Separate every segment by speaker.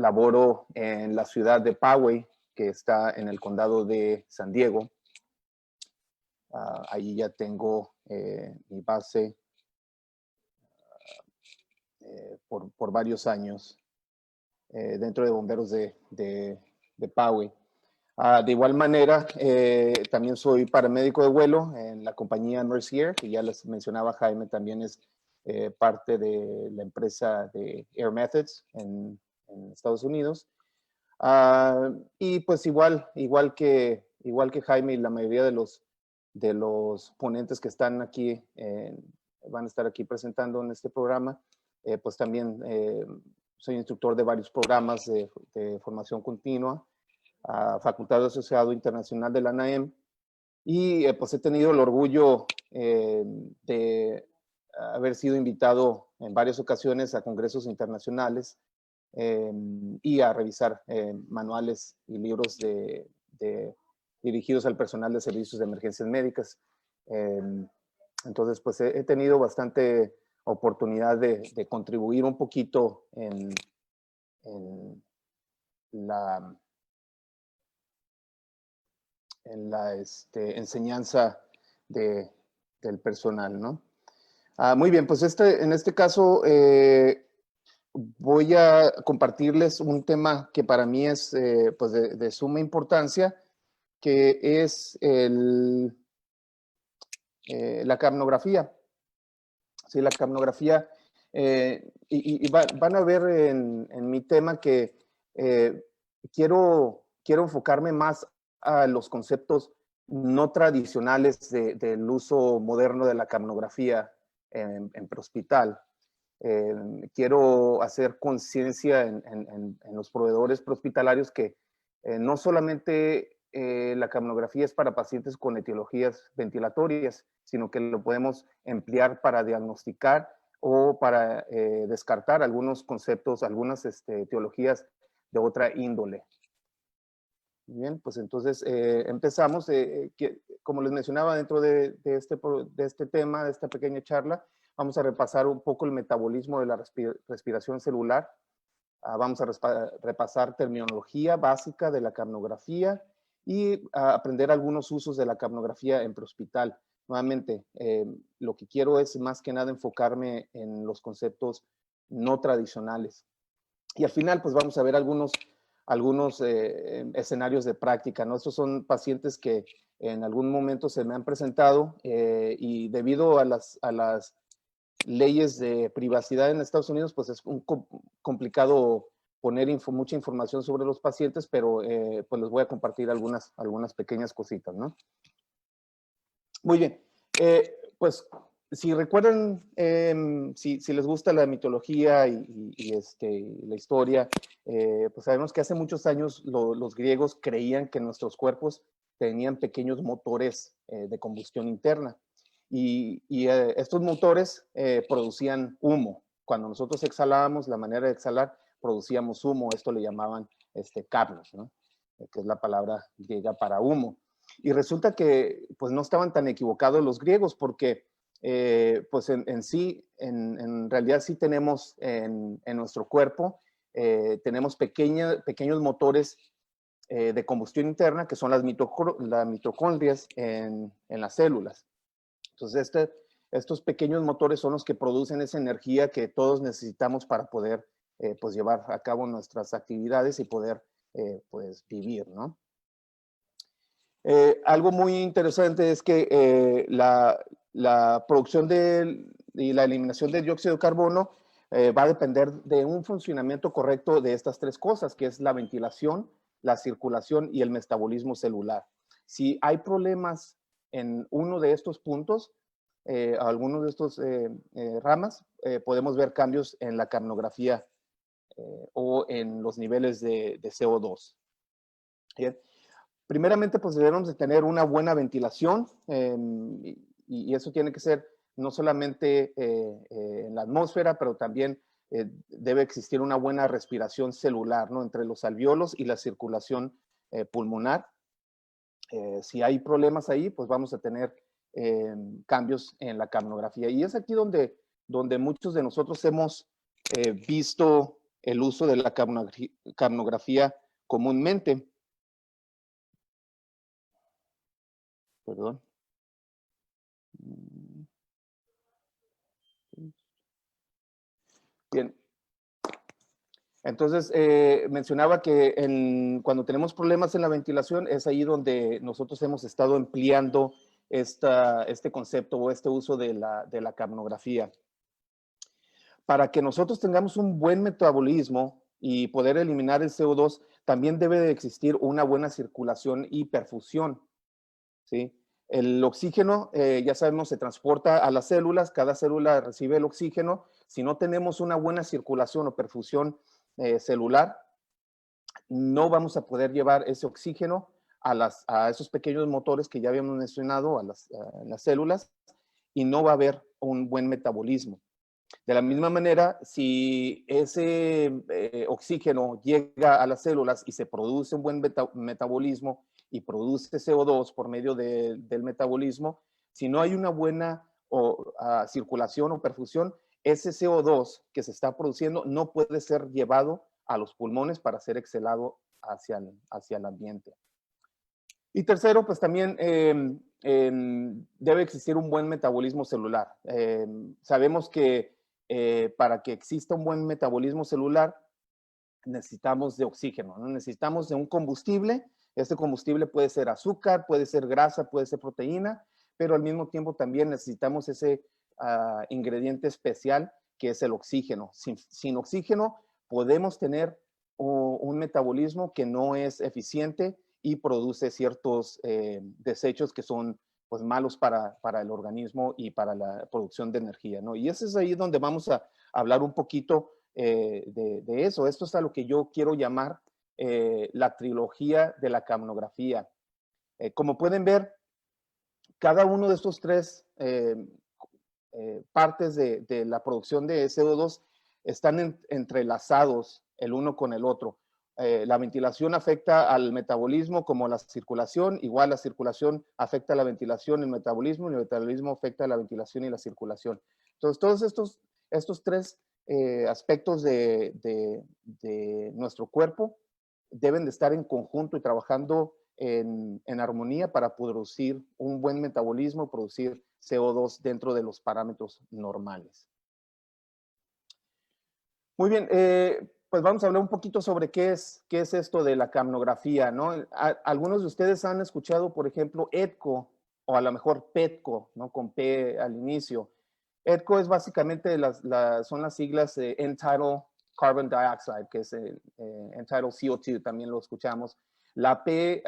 Speaker 1: laboro en la ciudad de Poway, que está en el condado de San Diego. Ahí ya tengo mi base por varios años dentro de Bomberos de Poway. De igual manera, también soy paramédico de vuelo en la compañía Mercier, que ya les mencionaba Jaime, también es parte de la empresa de Air Methods en Estados Unidos. Y pues igual que Jaime y la mayoría de los ponentes que están aquí, van a estar aquí presentando en este programa, pues también soy instructor de varios programas de formación continua, Facultad Asociado Internacional de la ANAEM, y pues he tenido el orgullo de haber sido invitado en varias ocasiones a congresos internacionales y a revisar manuales y libros dirigidos al personal de servicios de emergencias médicas. Entonces, pues he tenido bastante oportunidad de contribuir un poquito en la enseñanza del personal, ¿no? Muy bien, pues en este caso voy a compartirles un tema que para mí es pues de suma importancia, que es la capnografía. Sí, la capnografía. Y van a ver en mi tema que quiero enfocarme más a los conceptos no tradicionales del uso moderno de la capnografía en prehospital. Quiero hacer conciencia en los proveedores prehospitalarios que no solamente la capnografía es para pacientes con etiologías ventilatorias, sino que lo podemos emplear para diagnosticar o para descartar algunos conceptos, algunas etiologías de otra índole. Bien, pues entonces empezamos. Como les mencionaba, dentro de este tema, de esta pequeña charla, vamos a repasar un poco el metabolismo de la respiración celular. Vamos a repasar terminología básica de la capnografía y aprender algunos usos de la capnografía en prehospital. Nuevamente, lo que quiero es más que nada enfocarme en los conceptos no tradicionales. Y al final, pues vamos a ver algunos escenarios de práctica, ¿no? Estos son pacientes que en algún momento se me han presentado y debido a las leyes de privacidad en Estados Unidos, pues es complicado poner mucha información sobre los pacientes, pero pues les voy a compartir algunas pequeñas cositas, ¿no? Muy bien. Pues si recuerdan, si les gusta la mitología y la historia, pues sabemos que hace muchos años los griegos creían que nuestros cuerpos tenían pequeños motores de combustión interna. Y estos motores producían humo. Cuando nosotros exhalábamos, la manera de exhalar, producíamos humo. Esto le llamaban capnos, ¿no? Que es la palabra griega para humo. Y resulta que pues no estaban tan equivocados los griegos porque pues en realidad sí tenemos en nuestro cuerpo, tenemos pequeños motores de combustión interna que son las mitocondrias en las células. Entonces, estos pequeños motores son los que producen esa energía que todos necesitamos para poder pues llevar a cabo nuestras actividades y poder pues vivir, ¿no? Algo muy interesante es que la producción y la eliminación de dióxido de carbono va a depender de un funcionamiento correcto de estas tres cosas, que es la ventilación, la circulación y el metabolismo celular. Si hay problemas en uno de estos puntos, algunos de estos ramas, podemos ver cambios en la capnografía o en los niveles de CO2. ¿Bien? Primeramente, pues debemos de tener una buena ventilación y eso tiene que ser no solamente en la atmósfera, pero también debe existir una buena respiración celular, ¿no? Entre los alvéolos y la circulación pulmonar. Si hay problemas ahí, pues vamos a tener cambios en la capnografía. Y es aquí donde muchos de nosotros hemos visto el uso de la capnografía comúnmente. Perdón. Bien. Entonces, mencionaba que cuando tenemos problemas en la ventilación, es ahí donde nosotros hemos estado empleando este concepto o este uso de la capnografía. Para que nosotros tengamos un buen metabolismo y poder eliminar el CO2, también debe de existir una buena circulación y perfusión, ¿sí? El oxígeno, ya sabemos, se transporta a las células, cada célula recibe el oxígeno. Si no tenemos una buena circulación o perfusión celular, no vamos a poder llevar ese oxígeno a esos pequeños motores que ya habíamos mencionado, a las células, y no va a haber un buen metabolismo. De la misma manera, si ese oxígeno llega a las células y se produce un buen metabolismo y produce CO2 por medio del metabolismo, si no hay una buena circulación o perfusión, ese CO2 que se está produciendo no puede ser llevado a los pulmones para ser exhalado hacia el ambiente. Y tercero, pues también debe existir un buen metabolismo celular. Sabemos que para que exista un buen metabolismo celular, necesitamos de oxígeno, ¿no? Necesitamos de un combustible. Este combustible puede ser azúcar, puede ser grasa, puede ser proteína, pero al mismo tiempo también necesitamos ese ingrediente especial que es el oxígeno. Sin oxígeno podemos tener un metabolismo que no es eficiente y produce ciertos desechos que son pues malos para el organismo y para la producción de energía, ¿no? Y ese es ahí donde vamos a hablar un poquito de eso. Esto es a lo que yo quiero llamar la trilogía de la capnografía. Como pueden ver, cada uno de estos tres partes de la producción de CO2 están entrelazados el uno con el otro. La ventilación afecta al metabolismo como la circulación, igual la circulación afecta a la ventilación y el metabolismo afecta a la ventilación y la circulación. Entonces, todos estos tres aspectos de nuestro cuerpo deben de estar en conjunto y trabajando en armonía para producir un buen metabolismo, producir CO2 dentro de los parámetros normales. Muy bien, pues vamos a hablar un poquito sobre qué es esto de la capnografía, ¿no? Algunos de ustedes han escuchado, por ejemplo, EDCO o a lo mejor PETCO, ¿no? Con P al inicio. EDCO es básicamente son las siglas de End-Tidal Carbon Dioxide, que es End-Tidal CO2, también lo escuchamos. La P,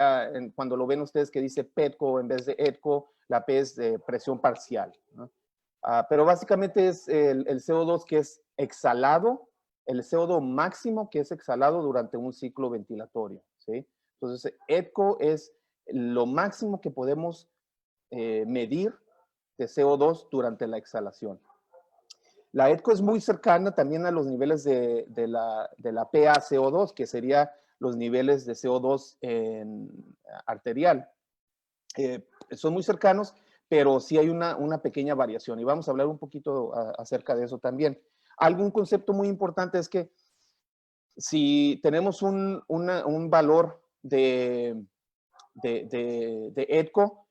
Speaker 1: cuando lo ven ustedes que dice PETCO en vez de EDCO, la P es de presión parcial, ¿no? Pero básicamente es el CO2 que es exhalado, el CO2 máximo que es exhalado durante un ciclo ventilatorio, ¿sí? Entonces, EDCO es lo máximo que podemos medir de CO2 durante la exhalación. La EDCO es muy cercana también a los niveles de la PaCO2, que sería los niveles de CO2 arterial. Son muy cercanos, pero sí hay una pequeña variación y vamos a hablar un poquito acerca de eso también. Algún concepto muy importante es que si tenemos un valor de EDCO,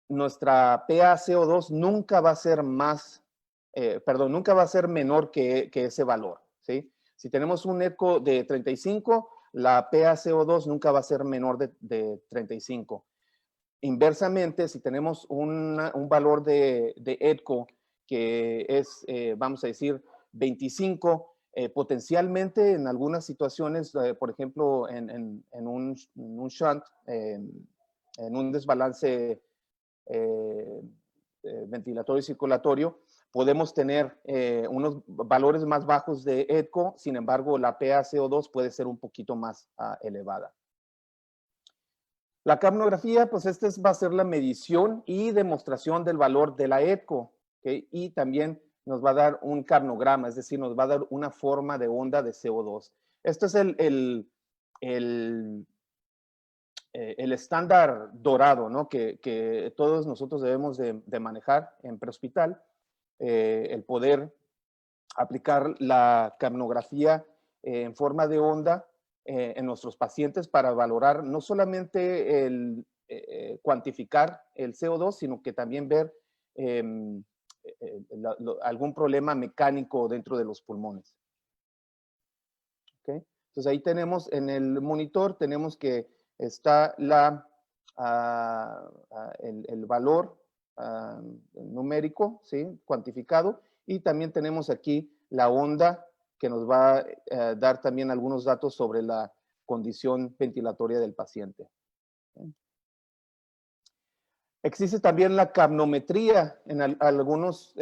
Speaker 1: nuestra PaCO2 nunca va a ser nunca va a ser menor que ese valor, ¿sí? Si tenemos un EDCO de 35, la PaCO2 nunca va a ser menor de 35. Inversamente, si tenemos un valor de EDCO que es, vamos a decir, 25, potencialmente en algunas situaciones, por ejemplo, en un shunt, en un desbalance ventilatorio y circulatorio, podemos tener unos valores más bajos de EDCO, sin embargo, la PaCO2 puede ser un poquito más elevada. La capnografía, pues va a ser la medición y demostración del valor de la EDCO, ¿okay? Y también nos va a dar un capnograma, es decir, nos va a dar una forma de onda de CO2. Esto es el estándar dorado, ¿no? Que todos nosotros debemos de manejar en prehospital, el poder aplicar la capnografía en forma de onda en nuestros pacientes para valorar no solamente cuantificar el CO2, sino que también ver algún problema mecánico dentro de los pulmones. ¿Okay? Entonces ahí tenemos en el monitor, tenemos que está el valor numérico, ¿sí? Cuantificado, y también tenemos aquí la onda que nos va a dar también algunos datos sobre la condición ventilatoria del paciente. ¿Okay? Existe también la capnometría. En algunos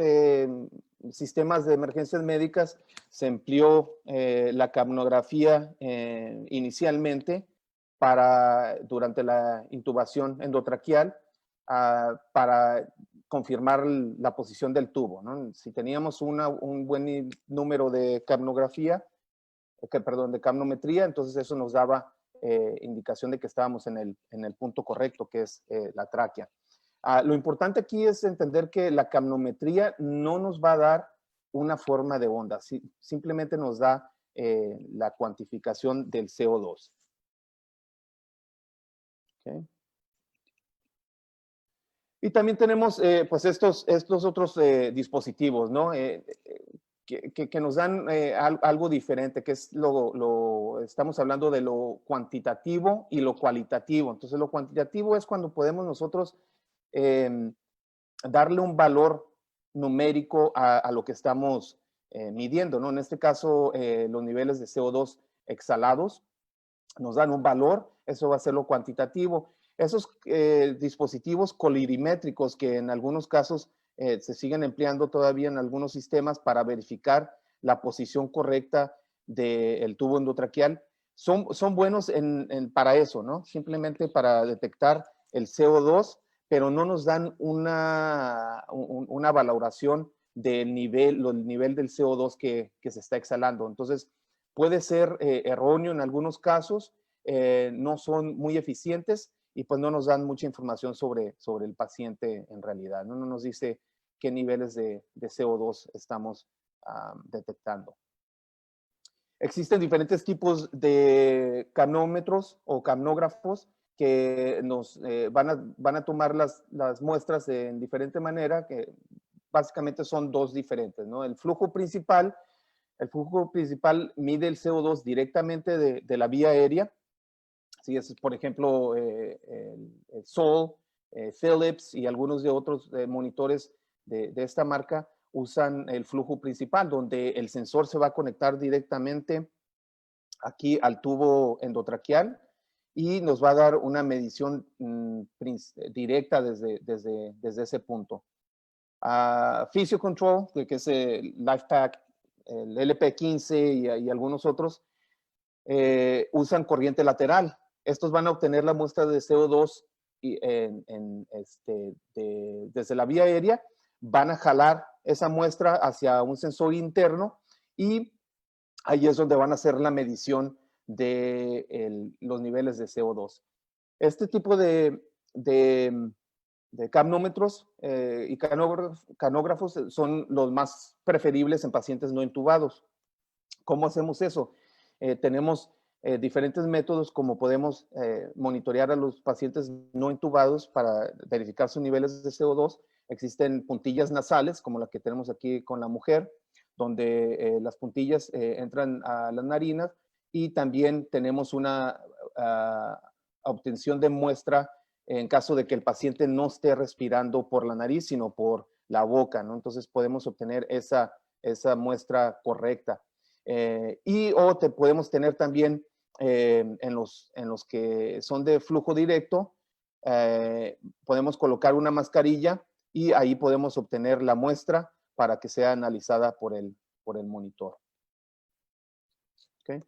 Speaker 1: sistemas de emergencias médicas se empleó la capnografía inicialmente durante la intubación endotraqueal para confirmar la posición del tubo, ¿no? Si teníamos un buen número de capnografía, de capnometría, entonces eso nos daba indicación de que estábamos en el punto correcto, que es la tráquea. Lo importante aquí es entender que la capnometría no nos va a dar una forma de onda, simplemente nos da la cuantificación del CO2. Okay. Y también tenemos pues estos otros dispositivos, ¿no? Que nos dan algo diferente, que es estamos hablando de lo cuantitativo y lo cualitativo. Entonces, lo cuantitativo es cuando podemos nosotros darle un valor numérico a lo que estamos midiendo, ¿no? En este caso, los niveles de CO2 exhalados nos dan un valor, eso va a ser lo cuantitativo. Esos dispositivos colorimétricos que en algunos casos se siguen empleando todavía en algunos sistemas para verificar la posición correcta del tubo endotraqueal, son buenos para eso, ¿no? Simplemente para detectar el CO2, pero no nos dan una valoración del nivel del CO2 que se está exhalando. Entonces, puede ser erróneo en algunos casos, no son muy eficientes y pues no nos dan mucha información sobre el paciente en realidad. No nos dice qué niveles de CO2 estamos detectando. Existen diferentes tipos de capnómetros o capnógrafos que nos van a tomar las muestras en diferente manera, que básicamente son dos diferentes, ¿no? El flujo principal mide el CO2 directamente de la vía aérea. Sí, es, por ejemplo, el Sol, Philips y algunos de otros monitores de esta marca usan el flujo principal, donde el sensor se va a conectar directamente aquí al tubo endotraqueal y nos va a dar una medición directa desde ese punto. Physio Control, que es el LifePak, el LP15 y algunos otros, usan corriente lateral. Estos van a obtener la muestra de CO2 desde la vía aérea, van a jalar esa muestra hacia un sensor interno y ahí es donde van a hacer la medición de los niveles de CO2. Este tipo de capnómetros y canógrafos son los más preferibles en pacientes no intubados. ¿Cómo hacemos eso? Tenemos diferentes métodos como podemos monitorear a los pacientes no intubados para verificar sus niveles de CO2. Existen puntillas nasales, como la que tenemos aquí con la mujer, donde las puntillas entran a las narinas y también tenemos una obtención de muestra en caso de que el paciente no esté respirando por la nariz, sino por la boca, ¿no? Entonces podemos obtener esa muestra correcta. O te podemos tener también en los que son de flujo directo, podemos colocar una mascarilla y ahí podemos obtener la muestra para que sea analizada por el monitor. ¿Okay?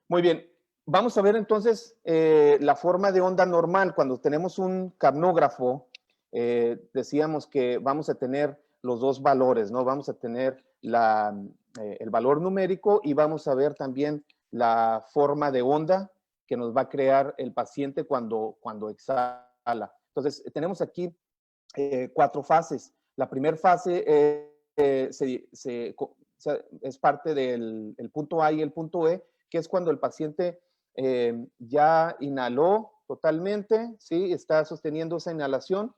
Speaker 1: Muy bien. Vamos a ver entonces la forma de onda normal. Cuando tenemos un capnógrafo, decíamos que vamos a tener los dos valores, ¿no? Vamos a tener el valor numérico y vamos a ver también la forma de onda que nos va a crear el paciente cuando exhala. Entonces, tenemos aquí 4 fases. La primera fase es parte del el punto A y el punto E, que es cuando el paciente ya inhaló totalmente, ¿sí? Está sosteniendo esa inhalación.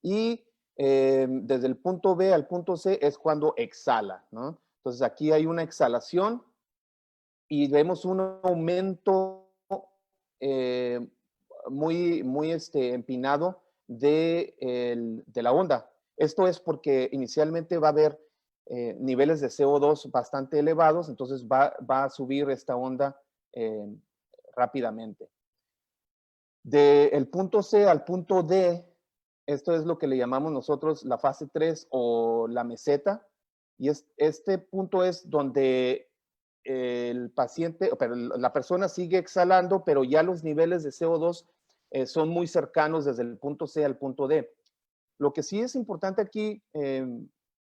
Speaker 1: Y desde el punto B al punto C es cuando exhala, ¿no? Entonces aquí hay una exhalación y vemos un aumento eh, muy empinado de la onda. Esto es porque inicialmente va a haber niveles de CO2 bastante elevados, entonces va a subir esta onda eh, rápidamente. Del punto C al punto D, esto es lo que le llamamos nosotros la fase 3 o la meseta, y este punto es donde el paciente, pero la persona sigue exhalando, pero ya los niveles de CO2 son muy cercanos desde el punto C al punto D. Lo que sí es importante aquí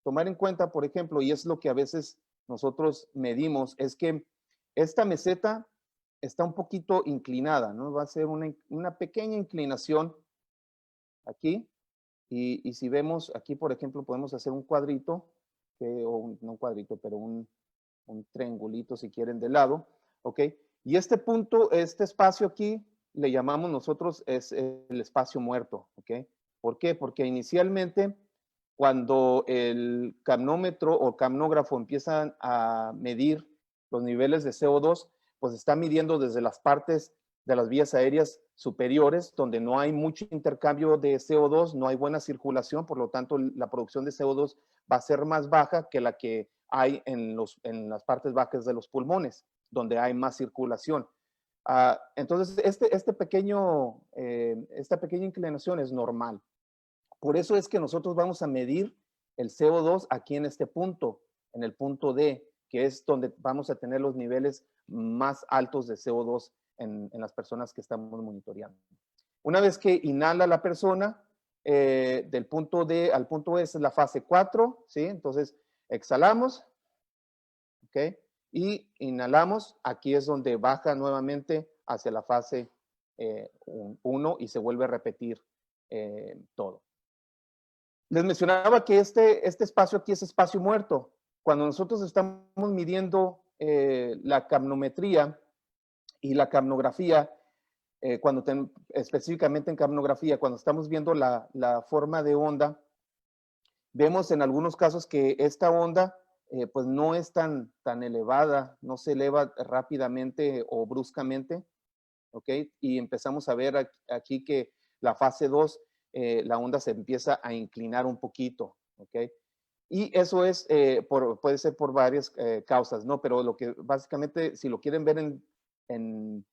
Speaker 1: tomar en cuenta, por ejemplo, y es lo que a veces nosotros medimos, es que esta meseta está un poquito inclinada, ¿no? Va a ser una pequeña inclinación aquí. Y si vemos aquí, por ejemplo, podemos hacer un cuadrito, no un cuadrito, pero un triangulito si quieren de lado, ¿ok? Y este punto, este espacio aquí, le llamamos nosotros es el espacio muerto, ¿ok? ¿Por qué? Porque inicialmente cuando el camnómetro o camnógrafo empiezan a medir los niveles de CO2, pues está midiendo desde las partes de las vías aéreas superiores, donde no hay mucho intercambio de CO2, no hay buena circulación, por lo tanto la producción de CO2 va a ser más baja que la que hay en las partes bajas de los pulmones, donde hay más circulación. Entonces, esta pequeña inclinación es normal. Por eso es que nosotros vamos a medir el CO2 aquí en este punto, en el punto D, que es donde vamos a tener los niveles más altos de CO2 en las personas que estamos monitoreando. Una vez que inhala la persona, del punto D al punto E es la fase 4, ¿sí? Entonces, exhalamos, ¿ok? Y inhalamos, aquí es donde baja nuevamente hacia la fase 1 y se vuelve a repetir todo. Les mencionaba que este espacio aquí es espacio muerto. Cuando nosotros estamos midiendo la capnometría y la capnografía, específicamente en capnografía, cuando estamos viendo la forma de onda, vemos en algunos casos que esta onda pues no es tan elevada, no se eleva rápidamente o bruscamente, ¿ok? Y empezamos a ver aquí que la fase 2, la onda se empieza a inclinar un poquito, ¿ok? Y eso es, puede ser por varias causas, ¿no? Pero lo que básicamente, si lo quieren ver en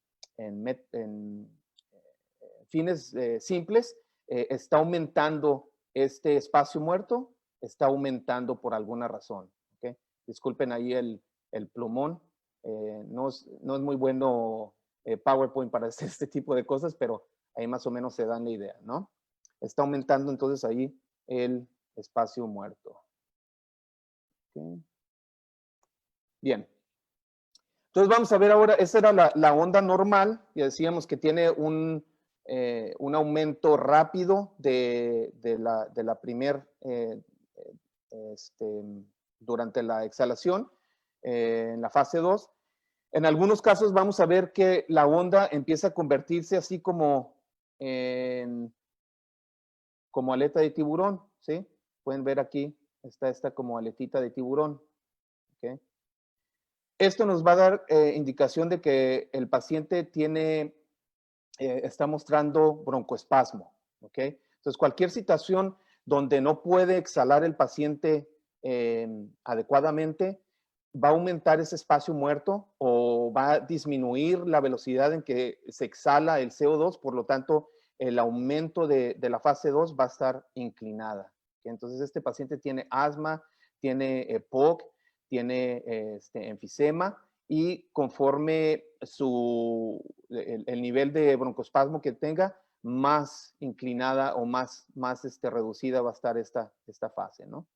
Speaker 1: fines simples, está aumentando este espacio muerto, está aumentando por alguna razón, ¿ok? Disculpen ahí el plumón, no es muy bueno PowerPoint para hacer este tipo de cosas, pero ahí más o menos se dan la idea, ¿no? Está aumentando entonces ahí el espacio muerto. Okay. Bien. Entonces vamos a ver ahora, esa era la onda normal, ya decíamos que tiene un aumento rápido de la primer, durante la exhalación, en la fase 2. En algunos casos vamos a ver que la onda empieza a convertirse así como como aleta de tiburón, ¿sí? Pueden ver aquí, está esta como aletita de tiburón, ¿ok? Esto nos va a dar indicación de que el paciente está mostrando broncoespasmo, ¿ok? Entonces, cualquier situación donde no puede exhalar el paciente adecuadamente, va a aumentar ese espacio muerto o va a disminuir la velocidad en que se exhala el CO2, por lo tanto, el aumento de la fase 2 va a estar inclinada. ¿Okay? Entonces, este paciente tiene asma, tiene POC, tiene enfisema y conforme el nivel de broncoespasmo que tenga, más inclinada o más reducida va a estar esta fase, ¿no?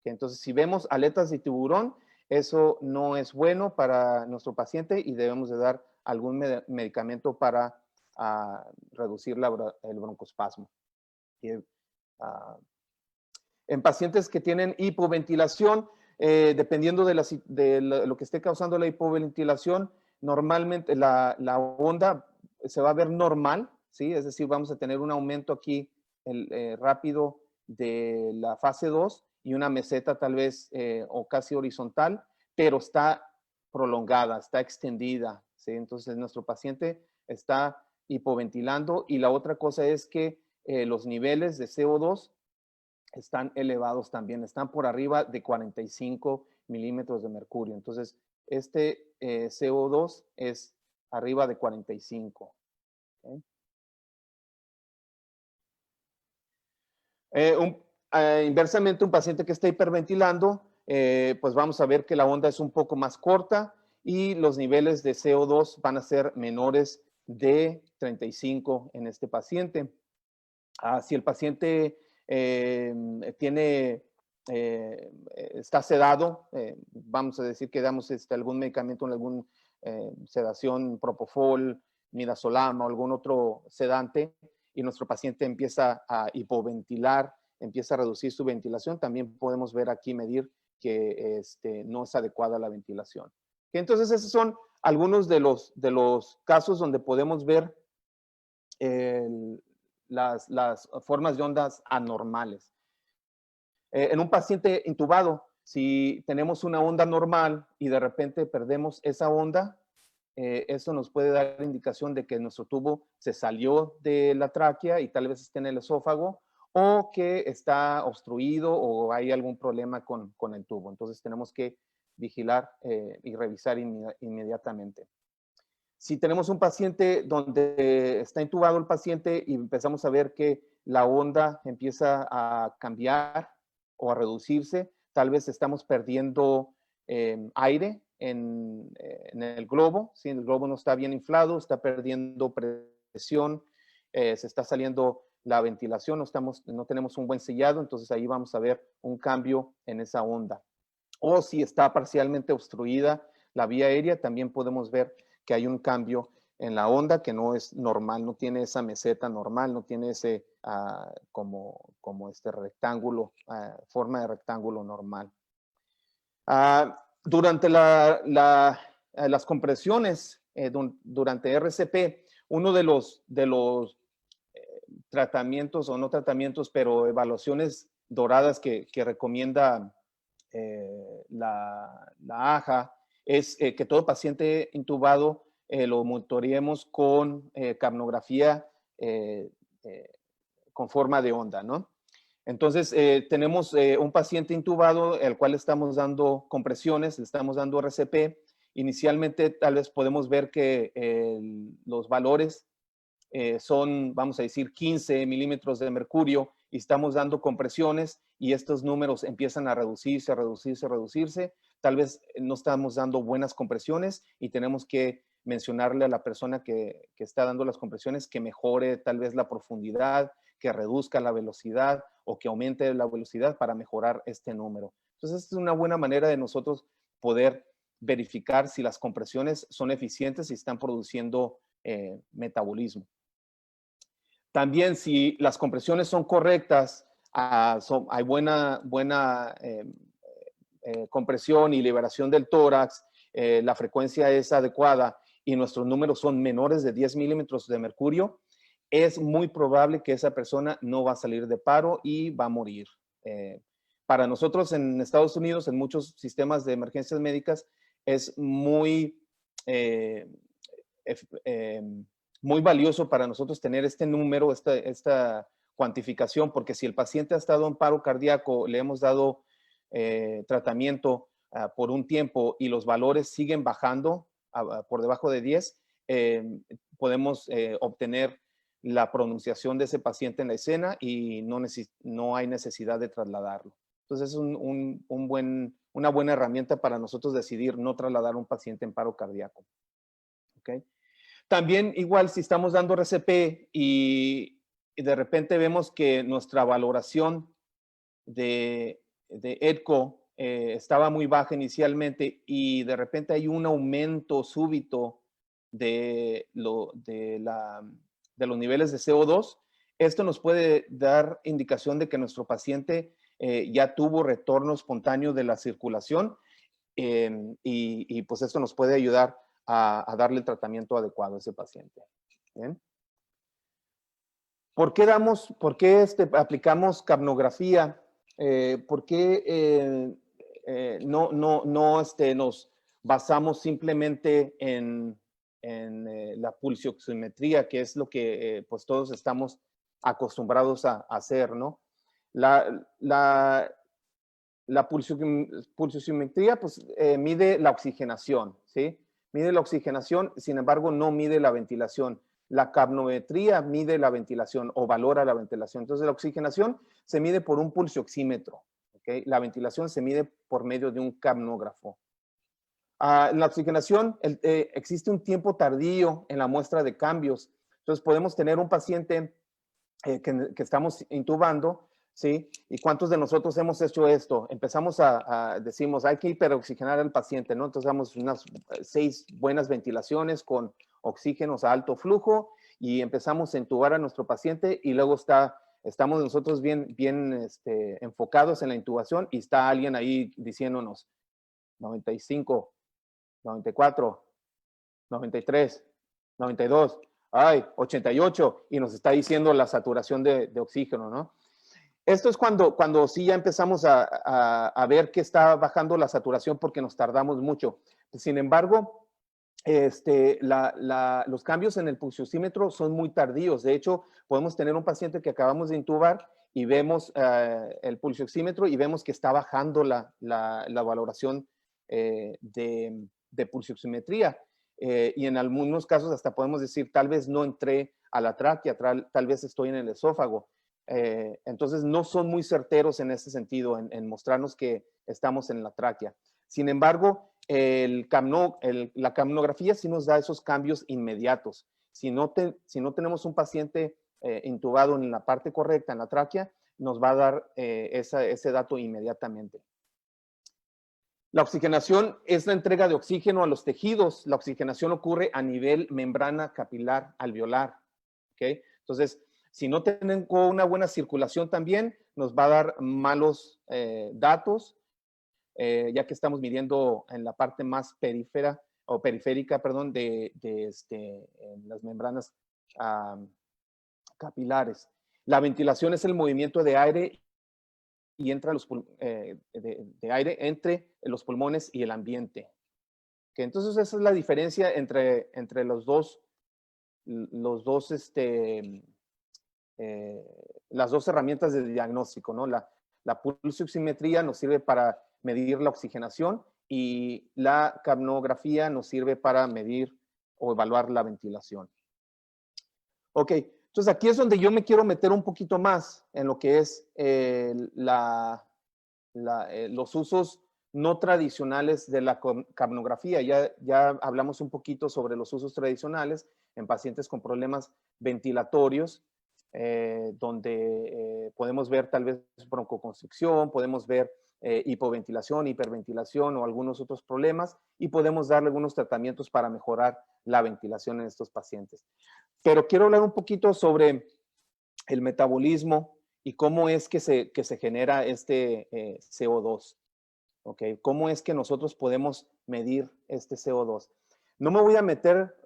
Speaker 1: Entonces, si vemos aletas de tiburón, eso no es bueno para nuestro paciente y debemos de dar algún medicamento para reducir el broncoespasmo. En pacientes que tienen hipoventilación, dependiendo de lo que esté causando la hipoventilación, normalmente la onda se va a ver normal, ¿sí? Es decir, vamos a tener un aumento aquí rápido de la fase 2 y una meseta tal vez o casi horizontal, pero está prolongada, está extendida, ¿sí? Entonces nuestro paciente está hipoventilando y la otra cosa es que los niveles de CO2 están elevados también, están por arriba de 45 milímetros de mercurio. Entonces, este CO2 es arriba de 45. ¿Okay? Inversamente, un paciente que está hiperventilando, pues vamos a ver que la onda es un poco más corta y los niveles de CO2 van a ser menores de 35 en este paciente. Si el paciente está sedado, vamos a decir que damos algún medicamento, alguna sedación, propofol, midazolam o algún otro sedante, y nuestro paciente empieza a hipoventilar, empieza a reducir su ventilación, también podemos ver aquí, medir que no es adecuada la ventilación. Entonces, esos son algunos de los casos donde podemos ver las formas de ondas anormales. En un paciente intubado, si tenemos una onda normal y de repente perdemos esa onda, eso nos puede dar indicación de que nuestro tubo se salió de la tráquea y tal vez esté en el esófago, o que está obstruido o hay algún problema con el tubo. Entonces tenemos que vigilar y revisar inmediatamente. Si tenemos un paciente donde está intubado el paciente y empezamos a ver que la onda empieza a cambiar o a reducirse, tal vez estamos perdiendo aire en el globo, ¿sí? El globo no está bien inflado, está perdiendo presión, se está saliendo la ventilación, no tenemos un buen sellado, entonces ahí vamos a ver un cambio en esa onda. O si está parcialmente obstruida la vía aérea, también podemos ver que hay un cambio en la onda que no es normal, no tiene esa meseta normal, no tiene ese como este rectángulo, forma de rectángulo normal. Durante las compresiones, durante RCP, uno de los tratamientos, o no tratamientos, pero evaluaciones doradas que recomienda la AJA, es que todo paciente intubado lo monitoreemos con capnografía con forma de onda, ¿no? Entonces, tenemos un paciente intubado al cual estamos dando compresiones, le estamos dando RCP. Inicialmente, tal vez podemos ver que los valores son, vamos a decir, 15 milímetros de mercurio y estamos dando compresiones y estos números empiezan a reducirse, a reducirse, a reducirse. Tal vez no estamos dando buenas compresiones y tenemos que mencionarle a la persona que está dando las compresiones que mejore tal vez la profundidad, que reduzca la velocidad o que aumente la velocidad para mejorar este número. Entonces, es una buena manera de nosotros poder verificar si las compresiones son eficientes y están produciendo metabolismo. También si las compresiones son correctas, hay buena compresión y liberación del tórax, la frecuencia es adecuada y nuestros números son menores de 10 milímetros de mercurio, es muy probable que esa persona no va a salir de paro y va a morir. Para nosotros en Estados Unidos, en muchos sistemas de emergencias médicas, es muy muy valioso para nosotros tener este número, esta cuantificación, porque si el paciente ha estado en paro cardíaco, le hemos dado tratamiento por un tiempo y los valores siguen bajando por debajo de 10, podemos obtener la pronunciación de ese paciente en la escena y no hay necesidad de trasladarlo. Entonces es una buena herramienta para nosotros decidir no trasladar a un paciente en paro cardíaco. ¿Okay? También igual si estamos dando RCP y de repente vemos que nuestra valoración de ECHO estaba muy baja inicialmente y de repente hay un aumento súbito de los niveles de CO2, esto nos puede dar indicación de que nuestro paciente ya tuvo retorno espontáneo de la circulación y pues esto nos puede ayudar a darle el tratamiento adecuado a ese paciente. ¿Bien? ¿Por qué aplicamos capnografía? ¿Por qué no nos basamos simplemente en la pulsioximetría, que es lo que pues todos estamos acostumbrados a hacer, ¿no? La pulsioximetría pues, mide la oxigenación, ¿sí? Mide la oxigenación, sin embargo, no mide la ventilación. La capnometría mide la ventilación o valora la ventilación. Entonces, la oxigenación se mide por un pulsioxímetro, ¿ok? La ventilación se mide por medio de un capnógrafo. En la oxigenación existe un tiempo tardío en la muestra de cambios. Entonces, podemos tener un paciente que estamos intubando, ¿sí? ¿Y cuántos de nosotros hemos hecho esto? Empezamos decimos, hay que hiperoxigenar al paciente, ¿no? Entonces damos unas 6 buenas ventilaciones con oxígenos a alto flujo y empezamos a intubar a nuestro paciente y luego estamos nosotros bien enfocados en la intubación y está alguien ahí diciéndonos 95, 94, 93, 92, ay, 88, y nos está diciendo la saturación de oxígeno, ¿no? Esto es cuando sí ya empezamos a ver que está bajando la saturación porque nos tardamos mucho. Sin embargo, los cambios en el pulsioxímetro son muy tardíos. De hecho, podemos tener un paciente que acabamos de intubar y vemos el pulsioxímetro y vemos que está bajando la valoración de pulsioximetría. Y en algunos casos hasta podemos decir, tal vez no entré a la tráquea, tal vez estoy en el esófago. Entonces, no son muy certeros en ese sentido, en mostrarnos que estamos en la tráquea. Sin embargo, la capnografía sí nos da esos cambios inmediatos. Si no tenemos un paciente intubado en la parte correcta, en la tráquea, nos va a dar ese dato inmediatamente. La oxigenación es la entrega de oxígeno a los tejidos. La oxigenación ocurre a nivel membrana capilar alveolar. ¿Okay? Entonces, si no tenemos una buena circulación también, nos va a dar malos datos, ya que estamos midiendo en la parte más periférica, perdón, de las membranas capilares. La ventilación es el movimiento de aire y entra de aire entre los pulmones y el ambiente. ¿Okay? Entonces, esa es la diferencia entre las dos herramientas de diagnóstico, ¿no? La pulsioximetría nos sirve para medir la oxigenación y la capnografía nos sirve para medir o evaluar la ventilación. Ok, entonces aquí es donde yo me quiero meter un poquito más en lo que es los usos no tradicionales de la capnografía. Ya hablamos un poquito sobre los usos tradicionales en pacientes con problemas ventilatorios, donde podemos ver tal vez broncoconstricción, podemos ver hipoventilación, hiperventilación o algunos otros problemas y podemos darle algunos tratamientos para mejorar la ventilación en estos pacientes. Pero quiero hablar un poquito sobre el metabolismo y cómo es que se genera este CO2. ¿Okay? ¿Cómo es que nosotros podemos medir este CO2? No me voy a meter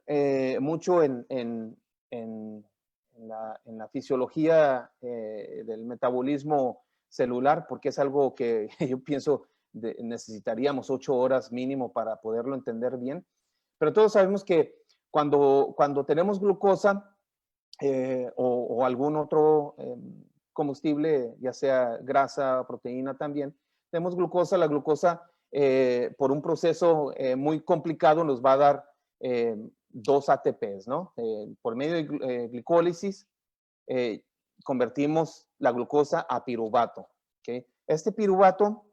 Speaker 1: mucho en la fisiología del metabolismo celular, porque es algo que yo pienso necesitaríamos 8 horas mínimo para poderlo entender bien. Pero todos sabemos que cuando tenemos glucosa o algún otro combustible, ya sea grasa, proteína también, tenemos glucosa. La glucosa, por un proceso muy complicado, nos va a dar 2 ATPs, ¿no? Por medio de glicólisis, convertimos la glucosa a piruvato. ¿Okay? Este piruvato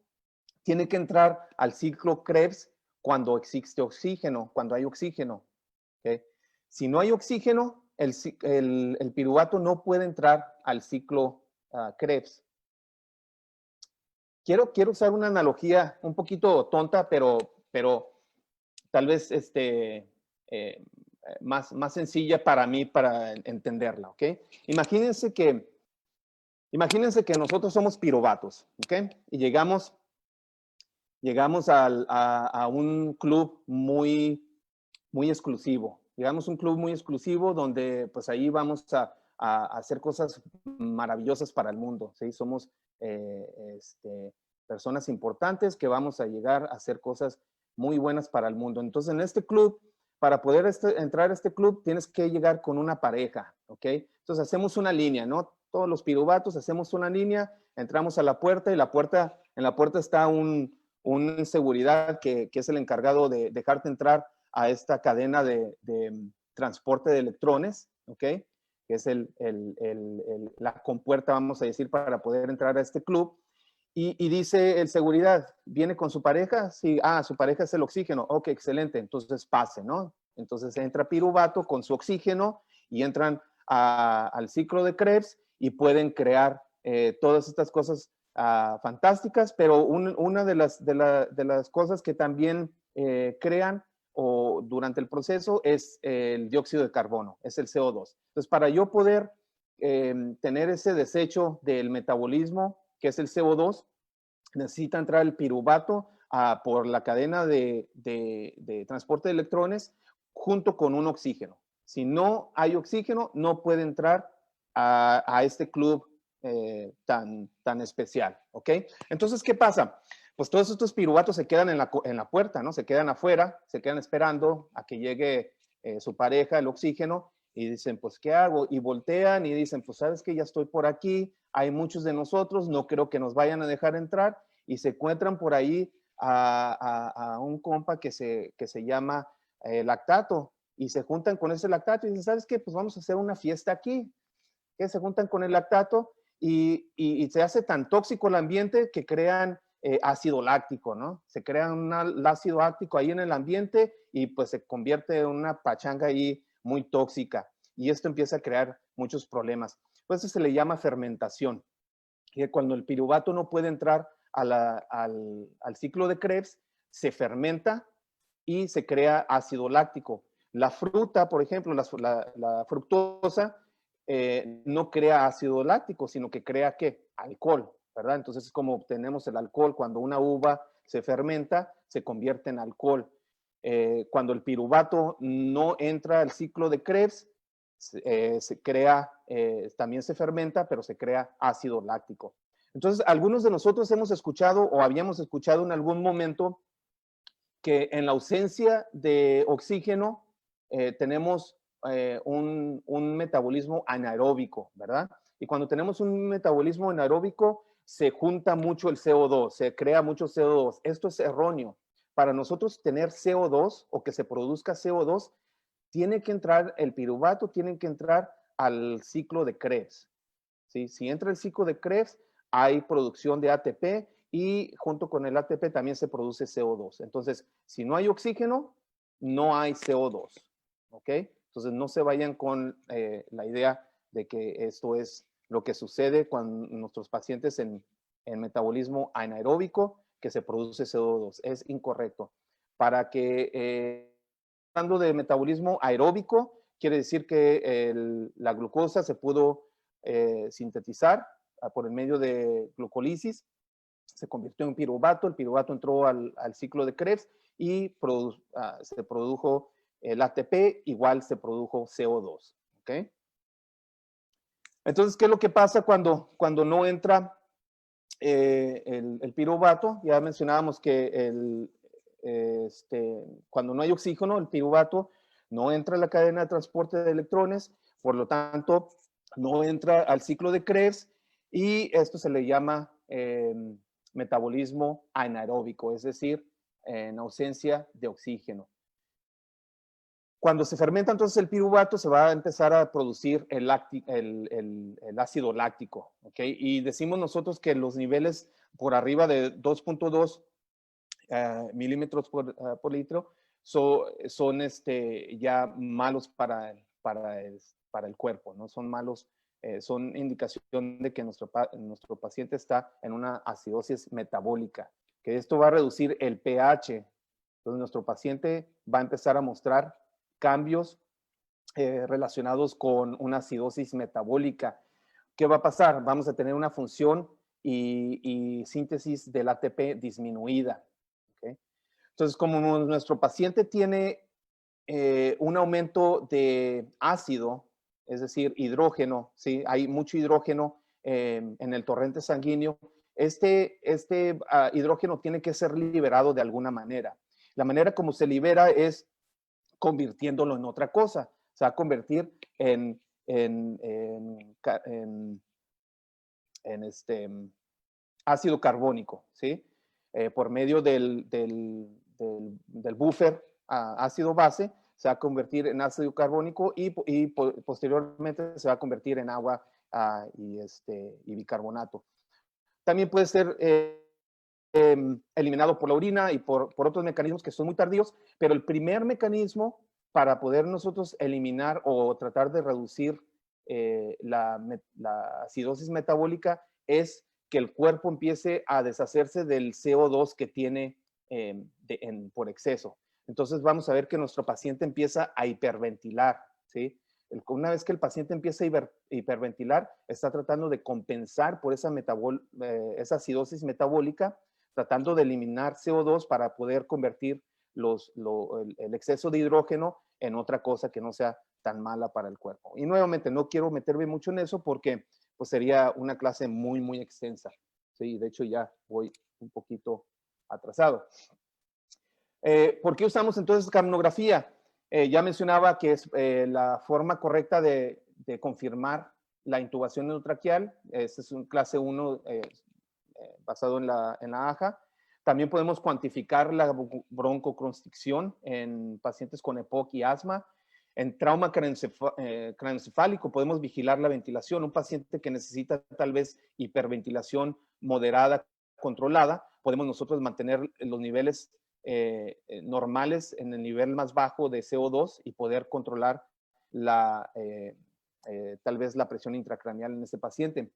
Speaker 1: tiene que entrar al ciclo Krebs cuando existe oxígeno, cuando hay oxígeno. ¿Okay? Si no hay oxígeno, el piruvato no puede entrar al ciclo Krebs. Quiero usar una analogía un poquito tonta, pero tal vez más sencilla para mí para entenderla, ¿ok? Imagínense que Imagínense que nosotros somos piruvatos, ¿ok? Y llegamos a un club muy exclusivo. Llegamos a un club muy exclusivo donde pues ahí vamos a hacer cosas maravillosas para el mundo, ¿sí? Somos personas importantes que vamos a llegar a hacer cosas muy buenas para el mundo. Entonces, en este club, para poder entrar a este club, tienes que llegar con una pareja, ¿ok? Entonces, hacemos una línea, ¿no? Todos los piruvatos hacemos una línea, entramos a la puerta y en la puerta está un seguridad que es el encargado de dejarte entrar a esta cadena de transporte de electrones, ¿ok? Que es la compuerta, vamos a decir, para poder entrar a este club. Y dice el seguridad, ¿viene con su pareja? Sí, su pareja es el oxígeno. Ok, excelente, entonces pase, ¿no? Entonces entra Piruvato con su oxígeno y entran al ciclo de Krebs y pueden crear todas estas cosas fantásticas, pero una de las cosas que también crean o durante el proceso es el dióxido de carbono, es el CO2. Entonces, para yo poder tener ese desecho del metabolismo, que es el CO2, necesita entrar el piruvato por la cadena de transporte de electrones junto con un oxígeno. Si no hay oxígeno, no puede entrar a este club tan especial, ¿ok? Entonces, ¿qué pasa? Pues todos estos piruvatos se quedan en la puerta, ¿no? Se quedan afuera, se quedan esperando a que llegue su pareja, el oxígeno, y dicen, pues, ¿qué hago? Y voltean y dicen, pues, ¿sabes qué? Ya estoy por aquí, hay muchos de nosotros, no creo que nos vayan a dejar entrar, y se encuentran por ahí a un compa que se llama Lactato, y se juntan con ese Lactato y dicen, ¿sabes qué? Pues vamos a hacer una fiesta aquí, que se juntan con el Lactato y se hace tan tóxico el ambiente que crean ácido láctico, ¿no? Se crea un ácido láctico ahí en el ambiente y pues se convierte en una pachanga ahí muy tóxica y esto empieza a crear muchos problemas. Pues eso se le llama fermentación, que cuando el piruvato no puede entrar al ciclo de Krebs, se fermenta y se crea ácido láctico. La fruta, por ejemplo, la fructosa, no crea ácido láctico, sino que crea ¿qué? Alcohol, ¿verdad? Entonces es como obtenemos el alcohol. Cuando una uva se fermenta, se convierte en alcohol. Cuando el piruvato no entra al ciclo de Krebs, se crea, también se fermenta, pero se crea ácido láctico. Entonces, algunos de nosotros hemos escuchado o habíamos escuchado en algún momento que en la ausencia de oxígeno tenemos un metabolismo anaeróbico, ¿verdad? Y cuando tenemos un metabolismo anaeróbico, se junta mucho el CO2, se crea mucho CO2. Esto es erróneo. Para nosotros tener CO2 o que se produzca CO2, tiene que entrar el piruvato, tiene que entrar al ciclo de Krebs. ¿Sí? Si entra el ciclo de Krebs, hay producción de ATP y junto con el ATP también se produce CO2. Entonces, si no hay oxígeno, no hay CO2. ¿Ok? Entonces, no se vayan con la idea de que esto es lo que sucede con nuestros pacientes en metabolismo anaeróbico, que se produce CO2. Es incorrecto. Para que hablando de metabolismo aeróbico, quiere decir que la glucosa se pudo sintetizar por el medio de glucólisis, se convirtió en piruvato, el piruvato entró al ciclo de Krebs y se produjo el ATP, igual se produjo CO2. ¿Okay? Entonces, ¿qué es lo que pasa cuando no entra el piruvato? Ya mencionábamos que cuando no hay oxígeno, el piruvato no entra a la cadena de transporte de electrones, por lo tanto, no entra al ciclo de Krebs y esto se le llama metabolismo anaeróbico, es decir, en ausencia de oxígeno. Cuando se fermenta entonces el piruvato, se va a empezar a producir el ácido láctico, ¿ok? Y decimos nosotros que los niveles por arriba de 2.2 milímetros por litro son ya malos para el cuerpo, ¿no? Son malos, son indicación de que nuestro paciente está en una acidosis metabólica, que esto va a reducir el pH. Entonces nuestro paciente va a empezar a mostrar cambios relacionados con una acidosis metabólica, ¿qué va a pasar? Vamos a tener una función y síntesis del ATP disminuida. ¿Okay? Entonces, como nuestro paciente tiene un aumento de ácido, es decir, hidrógeno, ¿sí? Hay mucho hidrógeno en el torrente sanguíneo. Este hidrógeno tiene que ser liberado de alguna manera. La manera como se libera es convirtiéndolo en otra cosa. Se va a convertir en ácido carbónico, ¿sí? Por medio del buffer ácido base, se va a convertir en ácido carbónico y posteriormente se va a convertir en agua y bicarbonato. También puede ser eliminado por la orina y por otros mecanismos que son muy tardíos, pero el primer mecanismo para poder nosotros eliminar o tratar de reducir la acidosis metabólica es que el cuerpo empiece a deshacerse del CO2 que tiene por exceso. Entonces vamos a ver que nuestro paciente empieza a hiperventilar, ¿sí? Una vez que el paciente empieza a hiperventilar, está tratando de compensar por esa acidosis metabólica, tratando de eliminar CO2 para poder convertir el exceso de hidrógeno en otra cosa que no sea tan mala para el cuerpo. Y nuevamente, no quiero meterme mucho en eso porque pues, sería una clase muy, muy extensa. Sí, de hecho ya voy un poquito atrasado. ¿Por qué usamos entonces capnografía? Ya mencionaba que es la forma correcta de confirmar la intubación endotraqueal. Este es un clase 1 basado en la AHA. También podemos cuantificar la broncoconstricción en pacientes con EPOC y asma. En trauma craneoencefálico podemos vigilar la ventilación. Un paciente que necesita tal vez hiperventilación moderada, controlada, podemos nosotros mantener los niveles normales en el nivel más bajo de CO2 y poder controlar tal vez la presión intracraneal en ese paciente.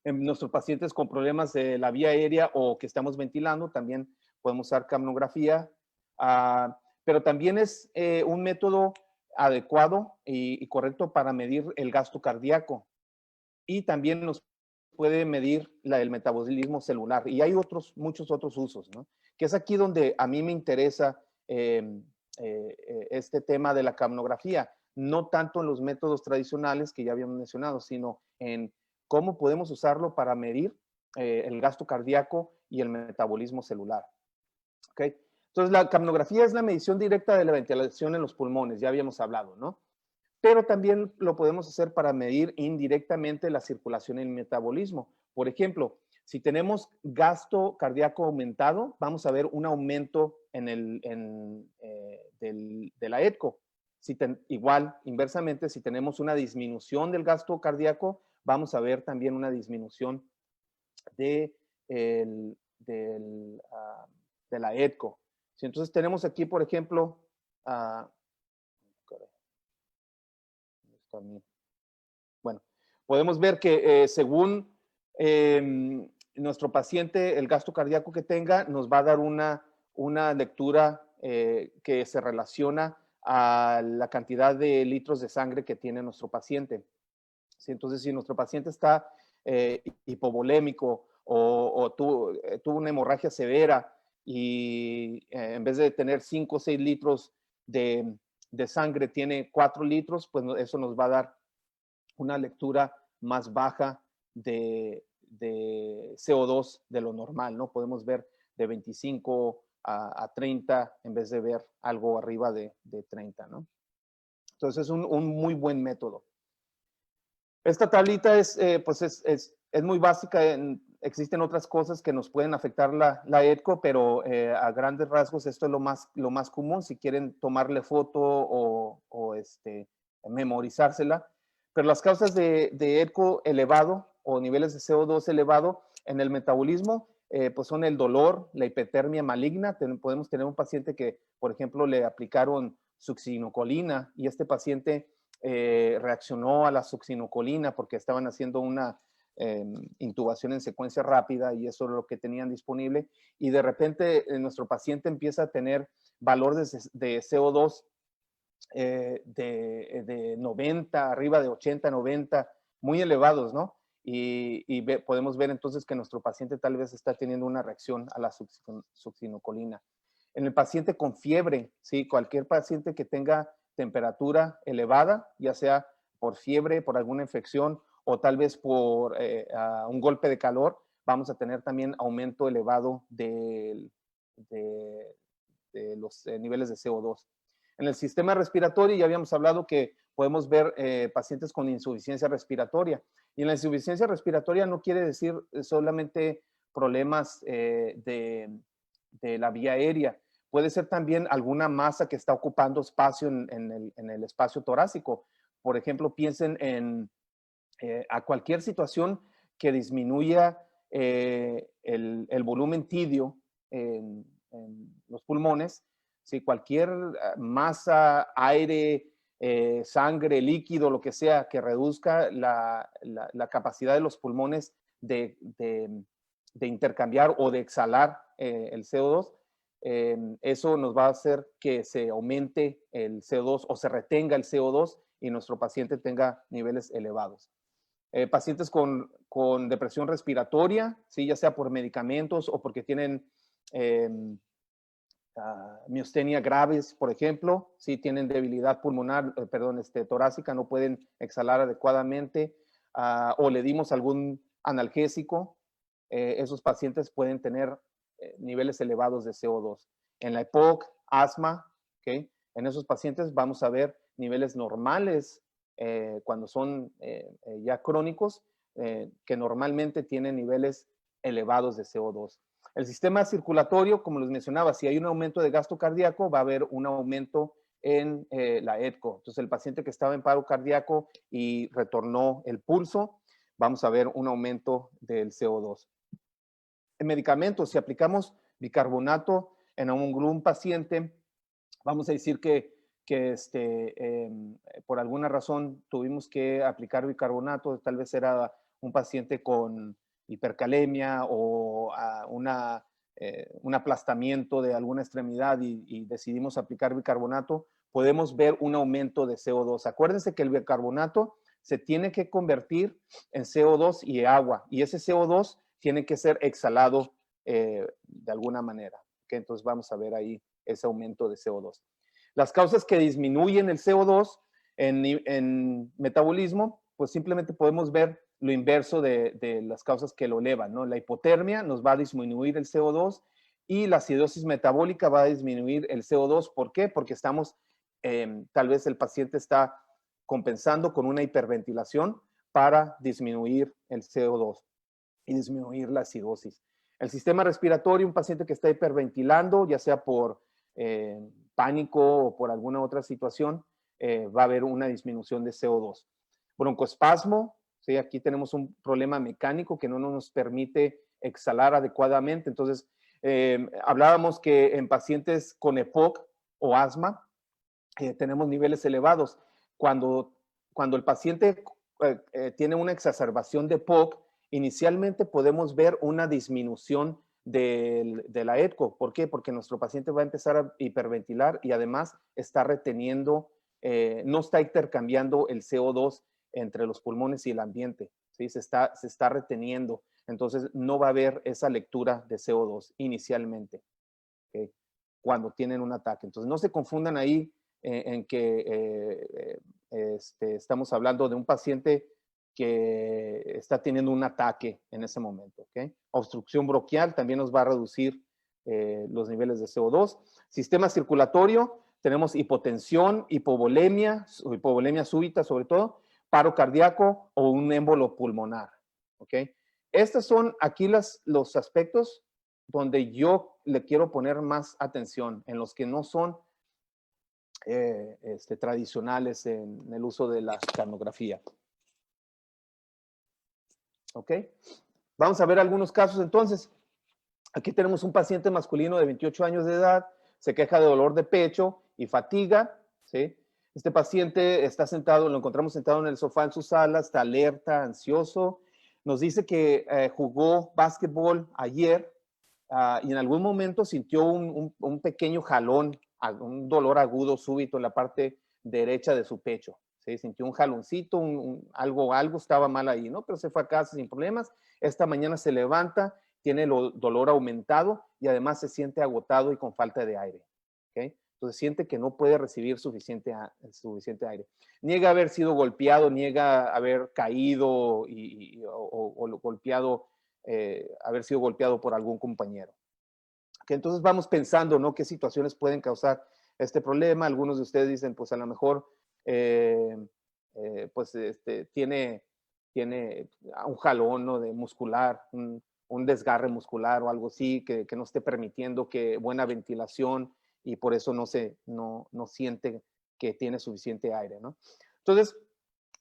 Speaker 1: En nuestros pacientes con problemas de la vía aérea o que estamos ventilando, también podemos usar capnografía, pero también es un método adecuado y correcto para medir el gasto cardíaco y también nos puede medir el metabolismo celular y hay muchos otros usos, ¿no? Que es aquí donde a mí me interesa este tema de la capnografía, no tanto en los métodos tradicionales que ya habíamos mencionado, sino en cómo podemos usarlo para medir el gasto cardíaco y el metabolismo celular. ¿Okay? Entonces, la capnografía es la medición directa de la ventilación en los pulmones, ya habíamos hablado, ¿no? Pero también lo podemos hacer para medir indirectamente la circulación y el metabolismo. Por ejemplo, si tenemos gasto cardíaco aumentado, vamos a ver un aumento de la ECO. Igual, inversamente, si tenemos una disminución del gasto cardíaco, vamos a ver también una disminución de la ECO. Si entonces tenemos aquí, por ejemplo, bueno, podemos ver que según nuestro paciente, el gasto cardíaco que tenga, nos va a dar una lectura que se relaciona a la cantidad de litros de sangre que tiene nuestro paciente. ¿Sí? Entonces, si nuestro paciente está hipovolémico o tuvo una hemorragia severa y en vez de tener 5 o 6 litros de sangre tiene 4 litros, pues eso nos va a dar una lectura más baja de CO2 de lo normal, ¿no? Podemos ver de 25 a 30 en vez de ver algo arriba de 30, ¿no? Entonces es un muy buen método. Esta tablita pues es muy básica. Existen otras cosas que nos pueden afectar la ECO, pero a grandes rasgos esto es lo más común. Si quieren tomarle foto o memorizársela. Pero las causas de ECO elevado o niveles de CO2 elevado en el metabolismo pues son el dolor, la hipertermia maligna. Podemos tener un paciente que, por ejemplo, le aplicaron succinocolina y este paciente reaccionó a la succinocolina porque estaban haciendo una intubación en secuencia rápida y eso es lo que tenían disponible y de repente nuestro paciente empieza a tener valores de CO2 de 90, arriba de 80, 90, muy elevados, ¿no? podemos ver entonces que nuestro paciente tal vez está teniendo una reacción a la succinocolina. En el paciente con fiebre, ¿sí? Cualquier paciente que tenga temperatura elevada, ya sea por fiebre, por alguna infección o tal vez por un golpe de calor, vamos a tener también aumento elevado de los niveles de CO2. En el sistema respiratorio ya habíamos hablado que podemos ver pacientes con insuficiencia respiratoria. Y en la insuficiencia respiratoria no quiere decir solamente problemas de la vía aérea. Puede ser también alguna masa que está ocupando espacio en el espacio torácico. Por ejemplo, piensen a cualquier situación que disminuya el volumen tidio en los pulmones, si cualquier masa, aire, sangre, líquido, lo que sea, que reduzca la capacidad de los pulmones de intercambiar o de exhalar el CO2, eso nos va a hacer que se aumente el CO2 o se retenga el CO2 y nuestro paciente tenga niveles elevados. Pacientes con depresión respiratoria, ¿sí? Ya sea por medicamentos o porque tienen miastenia graves, por ejemplo, si tienen debilidad pulmonar, torácica, no pueden exhalar adecuadamente, o le dimos algún analgésico, esos pacientes pueden tener niveles elevados de CO2. En la EPOC, asma, ¿okay? En esos pacientes vamos a ver niveles normales cuando son ya crónicos, que normalmente tienen niveles elevados de CO2. El sistema circulatorio, como les mencionaba, si hay un aumento de gasto cardíaco, va a haber un aumento en la ECO. Entonces, el paciente que estaba en paro cardíaco y retornó el pulso, vamos a ver un aumento del CO2. En medicamentos, si aplicamos bicarbonato en un paciente, vamos a decir que por alguna razón tuvimos que aplicar bicarbonato, tal vez era un paciente con hipercalemia o un aplastamiento de alguna extremidad y decidimos aplicar bicarbonato, podemos ver un aumento de CO2. Acuérdense que el bicarbonato se tiene que convertir en CO2 y agua, y ese CO2 tiene que ser exhalado de alguna manera. ¿Okay? Entonces vamos a ver ahí ese aumento de CO2. Las causas que disminuyen el CO2 en metabolismo, pues simplemente podemos ver lo inverso de las causas que lo elevan, ¿no? La hipotermia nos va a disminuir el CO2 y la acidosis metabólica va a disminuir el CO2. ¿Por qué? Porque tal vez el paciente está compensando con una hiperventilación para disminuir el CO2 y disminuir la acidosis. El sistema respiratorio, un paciente que está hiperventilando, ya sea por pánico o por alguna otra situación, va a haber una disminución de CO2. Broncoespasmo, ¿sí? Aquí tenemos un problema mecánico que no nos permite exhalar adecuadamente. Entonces, hablábamos que en pacientes con EPOC o asma tenemos niveles elevados. Cuando el paciente tiene una exacerbación de EPOC, inicialmente podemos ver una disminución de la ECO. ¿Por qué? Porque nuestro paciente va a empezar a hiperventilar y además está reteniendo, no está intercambiando el CO2 entre los pulmones y el ambiente, ¿sí? Se está reteniendo. Entonces no va a haber esa lectura de CO2 inicialmente, ¿okay? Cuando tienen un ataque. Entonces no se confundan ahí en que estamos hablando de un paciente que está teniendo un ataque en ese momento. ¿Okay? Obstrucción bronquial también nos va a reducir los niveles de CO2. Sistema circulatorio, tenemos hipotensión, hipovolemia súbita sobre todo, paro cardíaco o un émbolo pulmonar. ¿Okay? Estos son aquí los aspectos donde yo le quiero poner más atención, en los que no son tradicionales en el uso de la cardiografía. ¿Ok? Vamos a ver algunos casos entonces. Aquí tenemos un paciente masculino de 28 años de edad, se queja de dolor de pecho y fatiga, ¿sí? Este paciente está sentado, lo encontramos sentado en el sofá en su sala, está alerta, ansioso. Nos dice que jugó básquetbol ayer y en algún momento sintió un pequeño jalón, un dolor agudo súbito en la parte derecha de su pecho, ¿sí? Sintió un jaloncito, algo estaba mal ahí, ¿no? Pero se fue a casa sin problemas. Esta mañana se levanta, tiene el dolor aumentado y además se siente agotado y con falta de aire, ¿ok? Entonces siente que no puede recibir suficiente aire. Niega haber sido golpeado, niega haber caído o golpeado, haber sido golpeado por algún compañero. Okay, entonces vamos pensando, ¿no? ¿Qué situaciones pueden causar este problema? Algunos de ustedes dicen, pues a lo mejor, pues tiene un jalón, ¿no? De muscular, un desgarre muscular o algo así, que no esté permitiendo que buena ventilación y por eso no siente que tiene suficiente aire, ¿no? Entonces,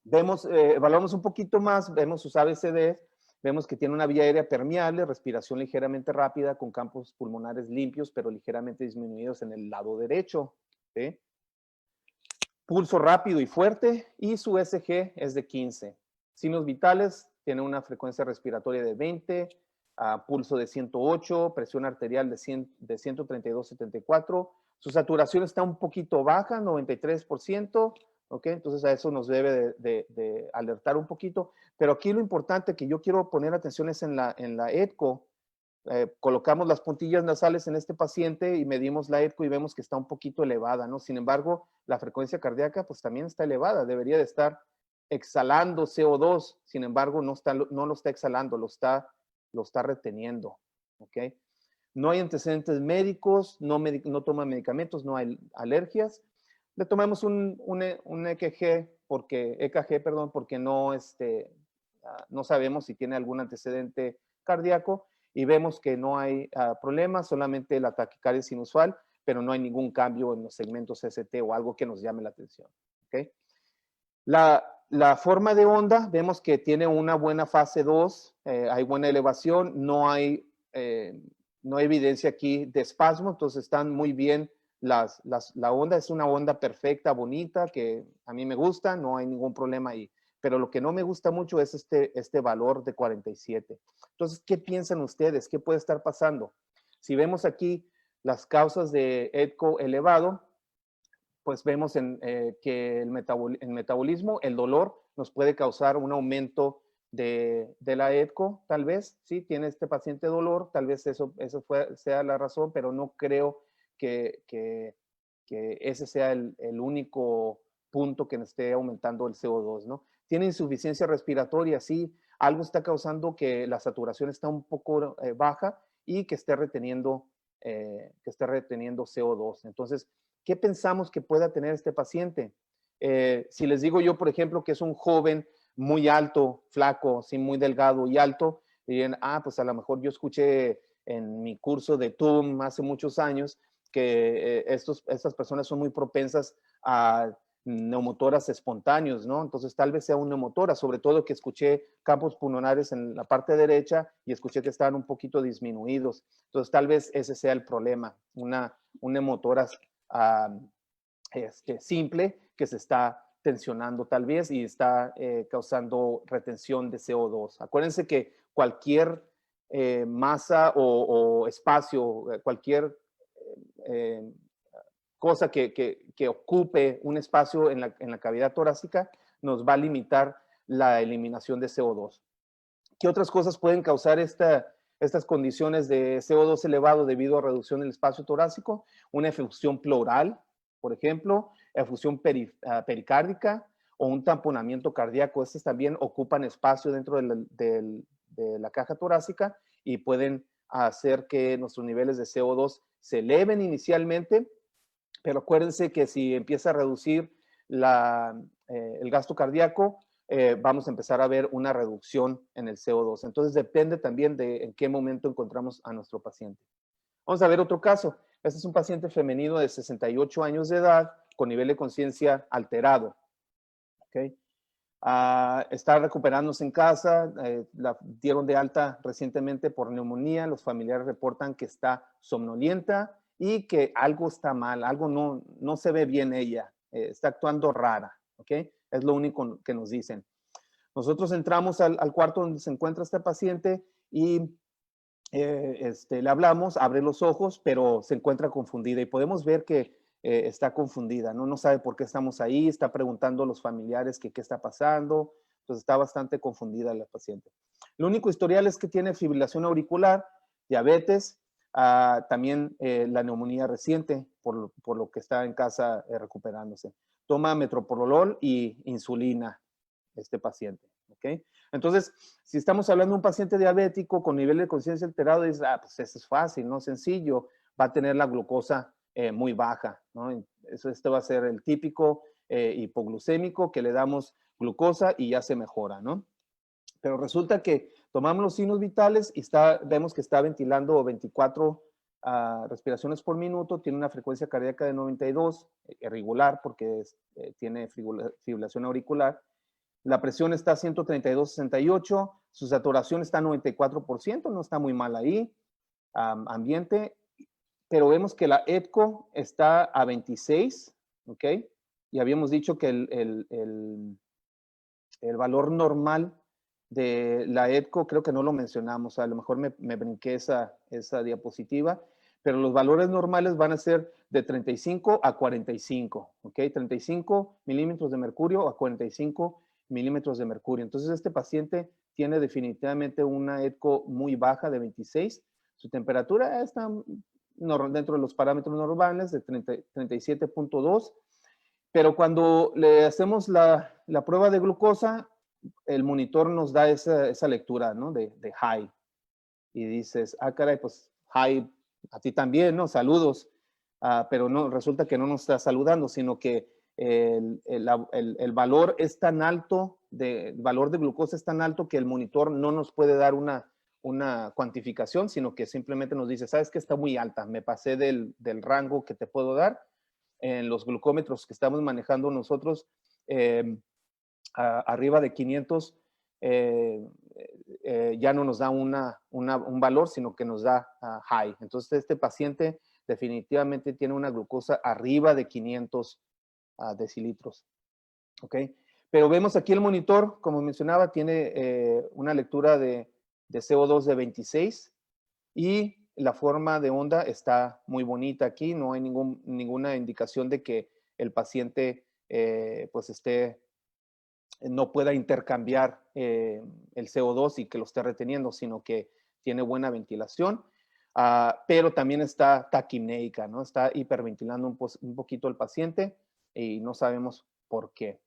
Speaker 1: evaluamos un poquito más, vemos sus ABCDs, vemos que tiene una vía aérea permeable, respiración ligeramente rápida, con campos pulmonares limpios, pero ligeramente disminuidos en el lado derecho, ¿sí? Pulso rápido y fuerte, y su SG es de 15. Signos vitales, tiene una frecuencia respiratoria de 20, pulso de 108, presión arterial de 132/74. Su saturación está un poquito baja, 93%. ¿Ok? Entonces a eso nos debe de alertar un poquito. Pero aquí lo importante que yo quiero poner atención es en la ECO. Colocamos las puntillas nasales en este paciente y medimos la ECO y vemos que está un poquito elevada, ¿no? Sin embargo, la frecuencia cardíaca pues también está elevada. Debería de estar exhalando CO2. Sin embargo, no lo está exhalando, lo está reteniendo. ¿Ok? No hay antecedentes médicos, no toma medicamentos, no hay alergias. Le tomamos un EKG porque no sabemos si tiene algún antecedente cardíaco y vemos que no hay problemas, solamente la taquicardia es inusual, pero no hay ningún cambio en los segmentos ST o algo que nos llame la atención. ¿Okay? La forma de onda, vemos que tiene una buena fase 2, hay buena elevación, no hay evidencia aquí de espasmo, entonces están muy bien. La onda es una onda perfecta, bonita, que a mí me gusta, no hay ningún problema ahí. Pero lo que no me gusta mucho es este valor de 47. Entonces, ¿qué piensan ustedes? ¿Qué puede estar pasando? Si vemos aquí las causas de ECO elevado, pues vemos que el metabolismo, el dolor, nos puede causar un aumento de la ECO, tal vez, ¿sí? Tiene este paciente dolor, tal vez eso sea la razón, pero no creo que ese sea el único punto que nos esté aumentando el CO2, ¿no? Tiene insuficiencia respiratoria, sí, algo está causando que la saturación está un poco baja y que esté reteniendo CO2. Entonces, ¿qué pensamos que pueda tener este paciente? Si les digo yo, por ejemplo, que es un joven muy alto, flaco, sí, muy delgado y alto, dirían, pues a lo mejor yo escuché en mi curso de TUM hace muchos años que estas personas son muy propensas a neumotoras espontáneos, ¿no? Entonces tal vez sea un neumotora, sobre todo que escuché campos pulmonares en la parte derecha y escuché que estaban un poquito disminuidos. Entonces tal vez ese sea el problema, un neumotoras simple que se está tensionando tal vez y está causando retención de CO2. Acuérdense que cualquier masa o espacio, cualquier cosa que ocupe un espacio en la cavidad torácica nos va a limitar la eliminación de CO2. ¿Qué otras cosas pueden causar estas condiciones de CO2 elevado debido a reducción del espacio torácico? Una efusión pleural, por ejemplo, efusión pericárdica o un tamponamiento cardíaco. Estos también ocupan espacio dentro de la caja torácica y pueden hacer que nuestros niveles de CO2 se eleven inicialmente, pero acuérdense que si empieza a reducir el gasto cardíaco, vamos a empezar a ver una reducción en el CO2. Entonces depende también de en qué momento encontramos a nuestro paciente. Vamos a ver otro caso. Este es un paciente femenino de 68 años de edad con nivel de conciencia alterado. ¿Okay? Está recuperándose en casa, la dieron de alta recientemente por neumonía, los familiares reportan que está somnolienta y que algo está mal, algo no se ve bien ella, está actuando rara, ¿ok? Es lo único que nos dicen. Nosotros entramos al cuarto donde se encuentra este paciente y le hablamos, abre los ojos, pero se encuentra confundida y podemos ver que está confundida, ¿no? No sabe por qué estamos ahí, está preguntando a los familiares que qué está pasando, pues está bastante confundida la paciente. Lo único historial es que tiene fibrilación auricular, diabetes, también la neumonía reciente, por lo que está en casa recuperándose. Toma metoprolol y insulina este paciente, ¿ok? Entonces, si estamos hablando de un paciente diabético con nivel de conciencia alterado, dices, pues eso es fácil, ¿no? Sencillo, va a tener la glucosa muy baja, ¿no? Este va a ser el típico hipoglucémico que le damos glucosa y ya se mejora, ¿no? Pero resulta que tomamos los signos vitales y vemos que está ventilando 24 respiraciones por minuto, tiene una frecuencia cardíaca de 92, irregular porque tiene fibrilación auricular. La presión está a 132/68, su saturación está a 94%, no está muy mal ahí, ambiente, pero vemos que la EPCO está a 26, ¿ok? Y habíamos dicho que el valor normal de la EPCO, creo que no lo mencionamos, a lo mejor me brinqué esa diapositiva, pero los valores normales van a ser de 35 a 45, ¿ok? 35 milímetros de mercurio a 45 milímetros de mercurio. Entonces, este paciente tiene definitivamente una EPCO muy baja de 26. Su temperatura está dentro de los parámetros normales de 37.2, pero cuando le hacemos la prueba de glucosa, el monitor nos da esa lectura, ¿no? De high. Y dices, caray, pues high, a ti también, ¿no? Saludos. Pero no, resulta que no nos está saludando, sino que el valor es tan alto, el valor de glucosa es tan alto que el monitor no nos puede dar una cuantificación, sino que simplemente nos dice, sabes que está muy alta, me pasé del rango que te puedo dar. En los glucómetros que estamos manejando nosotros, arriba de 500, ya no nos da un valor, sino que nos da high. Entonces, este paciente definitivamente tiene una glucosa arriba de 500 decilitros. ¿Ok? Pero vemos aquí el monitor, como mencionaba, tiene una lectura de CO2 de 26 y la forma de onda está muy bonita aquí, no hay ninguna indicación de que el paciente pues no pueda intercambiar el CO2 y que lo esté reteniendo, sino que tiene buena ventilación, pero también está taquipneica, ¿no? Está hiperventilando un poquito el paciente y no sabemos por qué.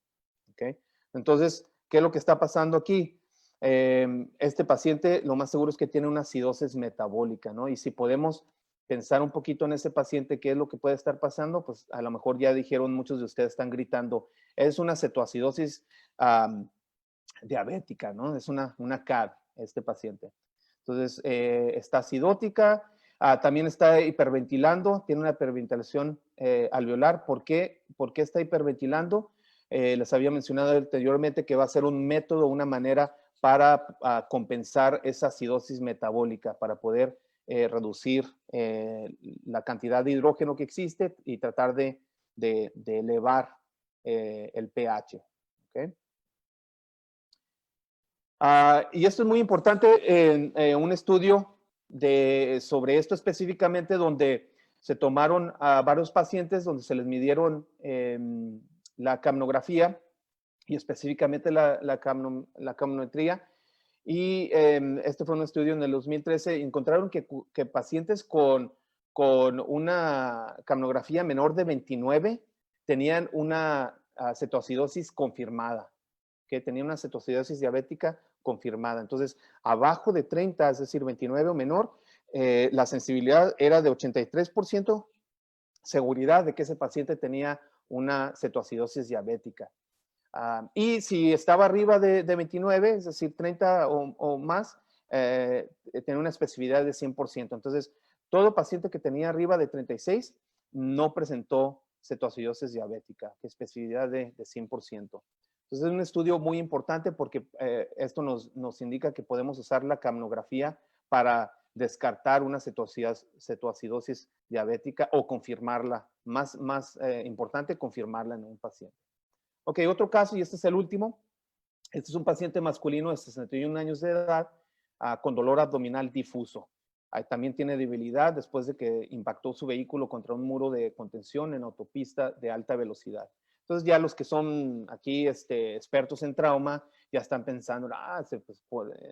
Speaker 1: ¿Okay? Entonces, ¿qué es lo que está pasando aquí? Este paciente lo más seguro es que tiene una acidosis metabólica, ¿no? Y si podemos pensar un poquito en ese paciente, qué es lo que puede estar pasando, pues a lo mejor ya dijeron, muchos de ustedes están gritando, es una cetoacidosis diabética, ¿no? Es una CAD, este paciente. Entonces, está acidótica, también está hiperventilando, tiene una hiperventilación alveolar. ¿Por qué está hiperventilando? Les había mencionado anteriormente que va a ser un método, una manera para compensar esa acidosis metabólica, para poder reducir la cantidad de hidrógeno que existe y tratar de elevar el pH. ¿Okay? Y esto es muy importante en un estudio sobre esto específicamente, donde se tomaron a varios pacientes, donde se les midieron la capnografía y específicamente la capnometría. Y este fue un estudio en el 2013. Encontraron que pacientes con una capnografía menor de 29 tenían una cetoacidosis confirmada, que tenía una cetoacidosis diabética confirmada. Entonces, abajo de 30, es decir, 29 o menor, la sensibilidad era de 83%, seguridad de que ese paciente tenía una cetoacidosis diabética. Y si estaba arriba de 29, es decir, 30 o más, tenía una especificidad de 100%. Entonces, todo paciente que tenía arriba de 36 no presentó cetoacidosis diabética, que especificidad de 100%. Entonces, es un estudio muy importante porque esto nos indica que podemos usar la capnografía para descartar una cetoacidosis diabética o confirmarla. Más importante, confirmarla en un paciente. Ok, otro caso, y este es el último. Este es un paciente masculino de 61 años de edad con dolor abdominal difuso. También tiene debilidad después de que impactó su vehículo contra un muro de contención en autopista de alta velocidad. Entonces ya los que son aquí expertos en trauma ya están pensando, pues,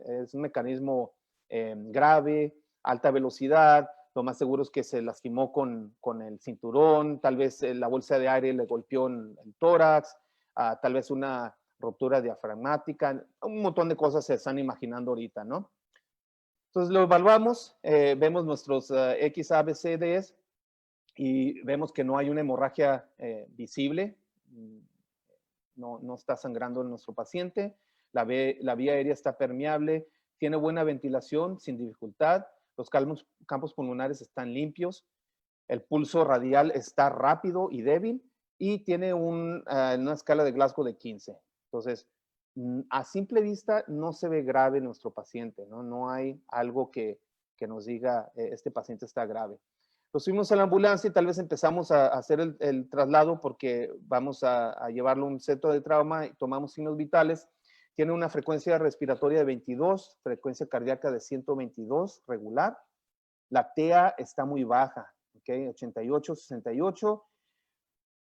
Speaker 1: es un mecanismo grave, alta velocidad, lo más seguro es que se lastimó con el cinturón, tal vez la bolsa de aire le golpeó en el tórax, tal vez una ruptura diafragmática, un montón de cosas se están imaginando ahorita, ¿no? Entonces lo evaluamos, vemos nuestros XABCDs y vemos que no hay una hemorragia visible, no está sangrando en nuestro paciente, la vía aérea está permeable, tiene buena ventilación sin dificultad, los campos pulmonares están limpios, el pulso radial está rápido y débil y tiene una escala de Glasgow de 15. Entonces, a simple vista no se ve grave nuestro paciente, ¿no? No hay algo que nos diga este paciente está grave. Lo subimos a la ambulancia y tal vez empezamos a hacer el traslado porque vamos a llevarlo a un centro de trauma y tomamos signos vitales. Tiene una frecuencia respiratoria de 22, frecuencia cardíaca de 122, regular. La TEA está muy baja, ¿ok? 88, 68.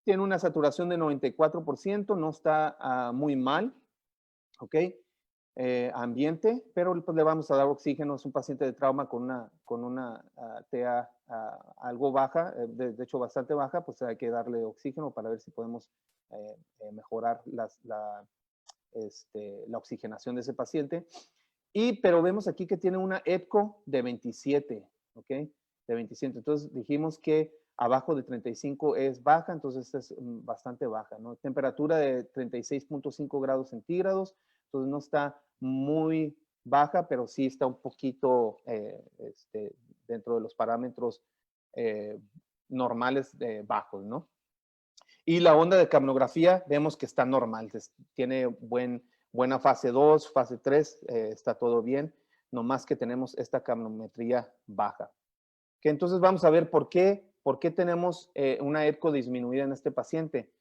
Speaker 1: Tiene una saturación de 94%, no está muy mal, ¿ok? Ambiente, pero pues, le vamos a dar oxígeno. Es un paciente de trauma con una TEA algo baja, de hecho bastante baja, pues hay que darle oxígeno para ver si podemos mejorar la oxigenación de ese paciente. Pero vemos aquí que tiene una EPCO de 27, ¿ok? De 27. Entonces dijimos que abajo de 35 es baja, entonces es bastante baja, ¿no? Temperatura de 36.5 grados centígrados, entonces no está muy baja, pero sí está un poquito dentro de los parámetros normales bajos, ¿no? Y la onda de capnografía vemos que está normal, tiene buena fase 2, fase 3, está todo bien, nomás que tenemos esta capnometría baja. Que entonces vamos a ver por qué tenemos una ECO disminuida en este paciente.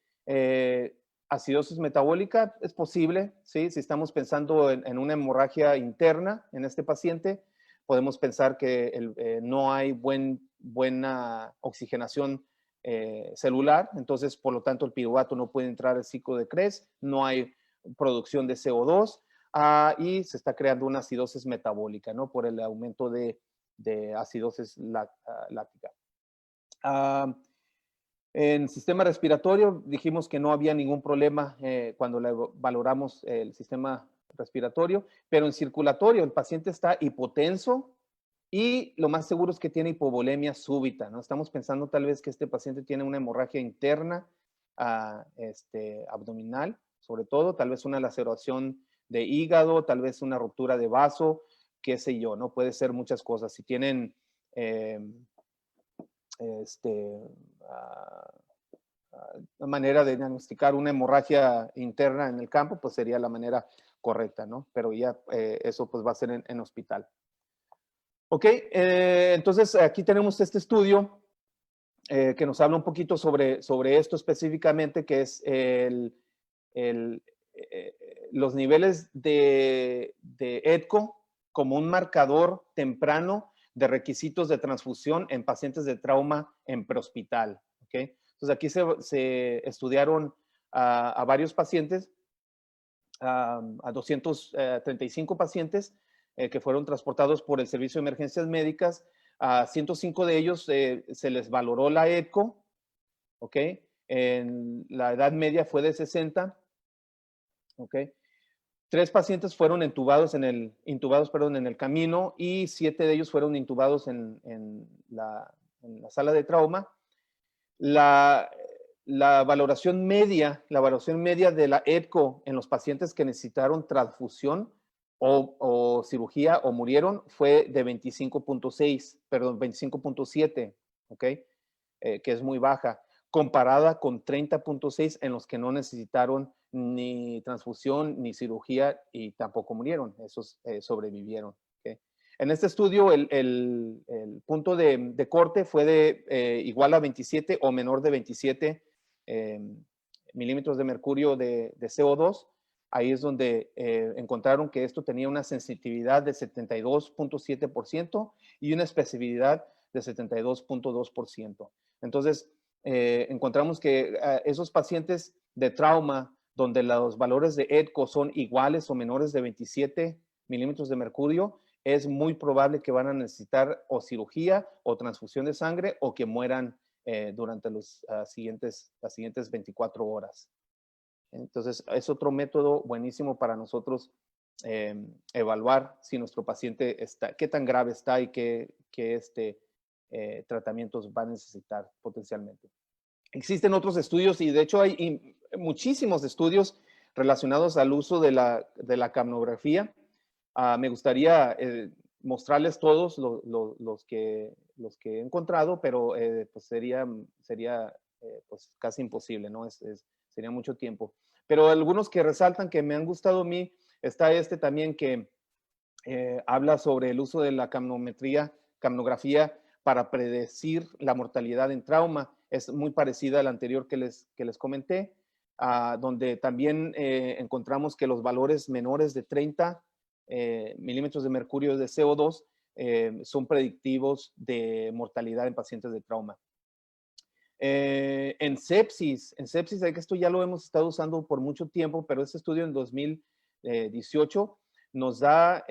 Speaker 1: Acidosis metabólica es posible, ¿sí? Si estamos pensando en una hemorragia interna en este paciente, podemos pensar que no hay buena oxigenación celular, entonces por lo tanto el piruvato no puede entrar al ciclo de Krebs, no hay producción de CO2 y se está creando una acidosis metabólica, ¿no? Por el aumento de acidosis láctica. En sistema respiratorio dijimos que no había ningún problema cuando valoramos el sistema respiratorio, pero en circulatorio el paciente está hipotenso y lo más seguro es que tiene hipovolemia súbita, ¿no? Estamos pensando tal vez que este paciente tiene una hemorragia interna abdominal, sobre todo, tal vez una laceración de hígado, tal vez una ruptura de vaso, qué sé yo, ¿no? Puede ser muchas cosas. Si tienen una manera de diagnosticar una hemorragia interna en el campo, pues sería la manera correcta, ¿no? Pero ya eso pues va a ser en hospital. Ok, entonces aquí tenemos este estudio que nos habla un poquito sobre esto específicamente, que es los niveles de EDCO como un marcador temprano de requisitos de transfusión en pacientes de trauma en prehospital. ¿Okay? Entonces aquí se estudiaron a varios pacientes, a 235 pacientes que fueron transportados por el Servicio de Emergencias Médicas. A 105 de ellos se les valoró la EDCO, ¿ok? En la edad media fue de 60, ¿ok? 3 pacientes fueron intubados en el camino y 7 de ellos fueron intubados en la sala de trauma. La valoración media de la EDCO en los pacientes que necesitaron transfusión o cirugía o murieron fue de 25.7, ¿ok? Que es muy baja, comparada con 30.6 en los que no necesitaron ni transfusión ni cirugía y tampoco murieron, esos sobrevivieron. ¿Okay? En este estudio el punto de corte fue de igual a 27 o menor de 27 milímetros de mercurio de CO2 ahí es donde encontraron que esto tenía una sensitividad de 72.7% y una especificidad de 72.2%. Entonces, encontramos que esos pacientes de trauma, donde los valores de EDCO son iguales o menores de 27 milímetros de mercurio, es muy probable que van a necesitar o cirugía o transfusión de sangre o que mueran durante las siguientes 24 horas. Entonces, es otro método buenísimo para nosotros evaluar si nuestro paciente está, qué tan grave está y qué tratamientos va a necesitar potencialmente. Existen otros estudios y de hecho hay muchísimos estudios relacionados al uso de la capnografía. Me gustaría mostrarles todos los que he encontrado, pero pues sería pues casi imposible, ¿no? Sería mucho tiempo. Pero algunos que resaltan que me han gustado a mí, está este también que habla sobre el uso de la capnografía para predecir la mortalidad en trauma. Es muy parecida a la anterior que les comenté, donde también encontramos que los valores menores de 30 milímetros de mercurio de CO2 son predictivos de mortalidad en pacientes de trauma. En sepsis, que esto ya lo hemos estado usando por mucho tiempo, pero este estudio en 2018 nos da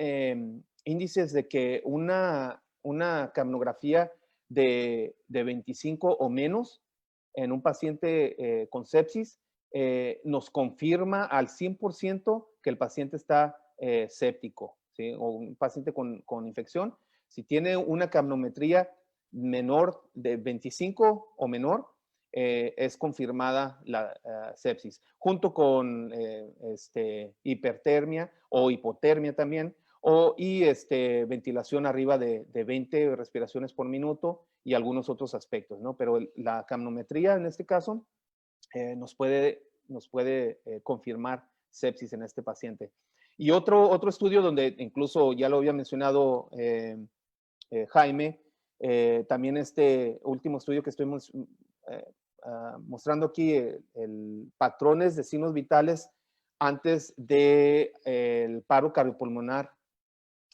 Speaker 1: índices de que una capnografía de 25 o menos en un paciente con sepsis nos confirma al 100% que el paciente está séptico, ¿sí? O un paciente con infección. Si tiene una capnometría menor de 25 o menor, es confirmada la sepsis, junto con hipertermia o hipotermia también, y ventilación arriba de 20 respiraciones por minuto y algunos otros aspectos, ¿no? Pero la capnometría en este caso nos puede confirmar sepsis en este paciente. Y otro estudio donde incluso ya lo había mencionado Jaime, también este último estudio que estoy mostrando aquí, patrones de signos vitales antes del paro cardiopulmonar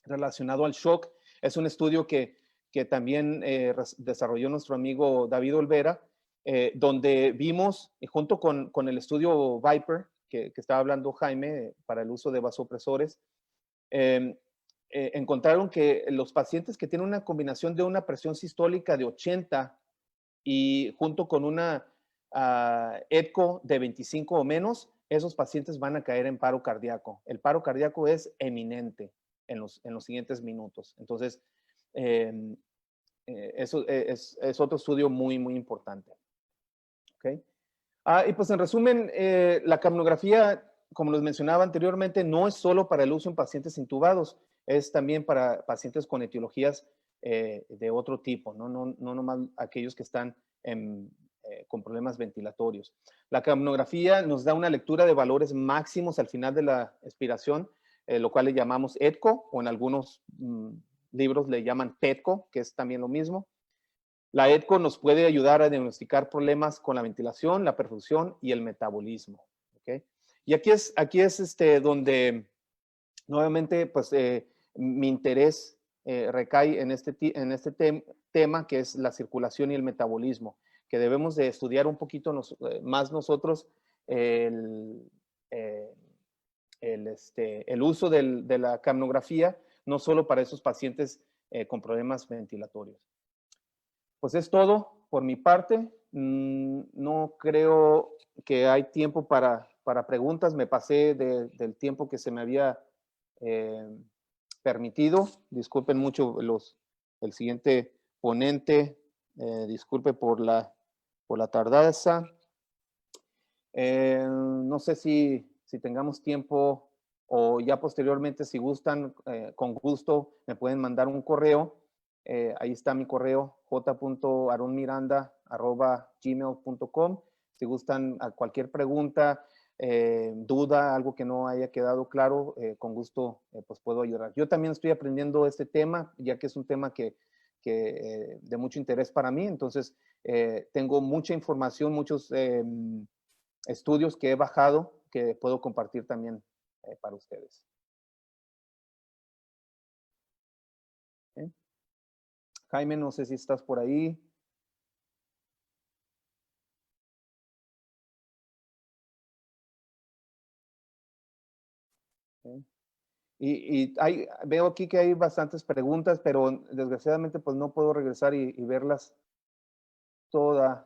Speaker 1: relacionado al shock. Es un estudio que también desarrolló nuestro amigo David Olvera, donde vimos, junto con el estudio Viper, que estaba hablando Jaime, para el uso de vasopresores, encontraron que los pacientes que tienen una combinación de una presión sistólica de 80 y junto con una ECO de 25 o menos, esos pacientes van a caer en paro cardíaco. El paro cardíaco es eminente en los siguientes minutos. Entonces, eso es otro estudio muy, muy importante. ¿Okay? Y pues en resumen, la capnografía, como les mencionaba anteriormente, no es solo para el uso en pacientes intubados, es también para pacientes con etiologías de otro tipo, no nomás aquellos que están con problemas ventilatorios. La capnografía nos da una lectura de valores máximos al final de la expiración, lo cual le llamamos EDCO, o en algunos libros le llaman PEDCO, que es también lo mismo. La EDCO nos puede ayudar a diagnosticar problemas con la ventilación, la perfusión y el metabolismo. ¿Okay? Y aquí es donde nuevamente pues, mi interés recae en este tema que es la circulación y el metabolismo, que debemos de estudiar un poquito más nosotros el uso de la capnografía, no solo para esos pacientes con problemas ventilatorios. Pues es todo por mi parte. No creo que hay tiempo para preguntas. Me pasé del tiempo que se me había permitido. Disculpen mucho el siguiente ponente. Disculpe por la tardanza. No sé si tengamos tiempo o ya posteriormente, si gustan, con gusto, me pueden mandar un correo. Ahí está mi correo, j.aronmiranda@gmail.com. Si gustan a cualquier pregunta, duda, algo que no haya quedado claro, con gusto pues puedo ayudar. Yo también estoy aprendiendo este tema, ya que es un tema que de mucho interés para mí. Entonces, tengo mucha información, muchos estudios que he bajado que puedo compartir también para ustedes. ¿Okay? Jaime, no sé si estás por ahí. ¿Okay? Veo aquí que hay bastantes preguntas, pero desgraciadamente pues no puedo regresar y verlas todas.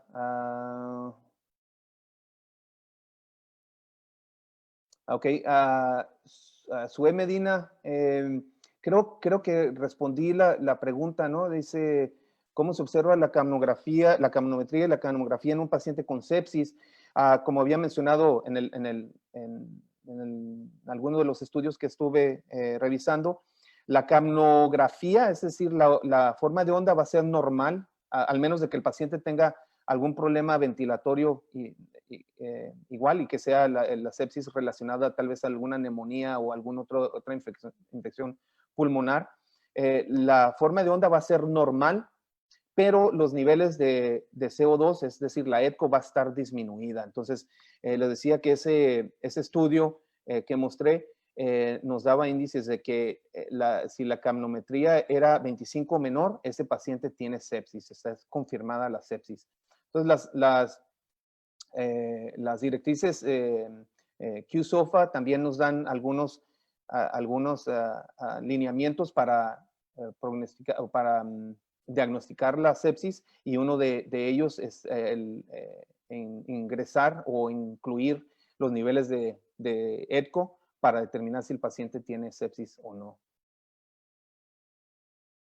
Speaker 1: Ok, Sue Medina, creo que respondí la pregunta, ¿no? Dice, ¿cómo se observa la camnografía, la camnometría y la camnografía en un paciente con sepsis? Como había mencionado en alguno de los estudios que estuve revisando, la camnografía, es decir, la forma de onda va a ser normal, al menos de que el paciente tenga algún problema ventilatorio igual y que sea la sepsis relacionada tal vez a alguna neumonía o alguna otra infección pulmonar. La forma de onda va a ser normal, pero los niveles de CO2, es decir, la ECO va a estar disminuida. Entonces, les decía que ese estudio que mostré nos daba índices de que si la camnometría era 25 o menor, ese paciente tiene sepsis, está confirmada la sepsis. Entonces, las directrices QSOFA también nos dan algunos lineamientos para prognosticar o para diagnosticar la sepsis, y uno de ellos es ingresar o incluir los niveles de EDCO para determinar si el paciente tiene sepsis o no.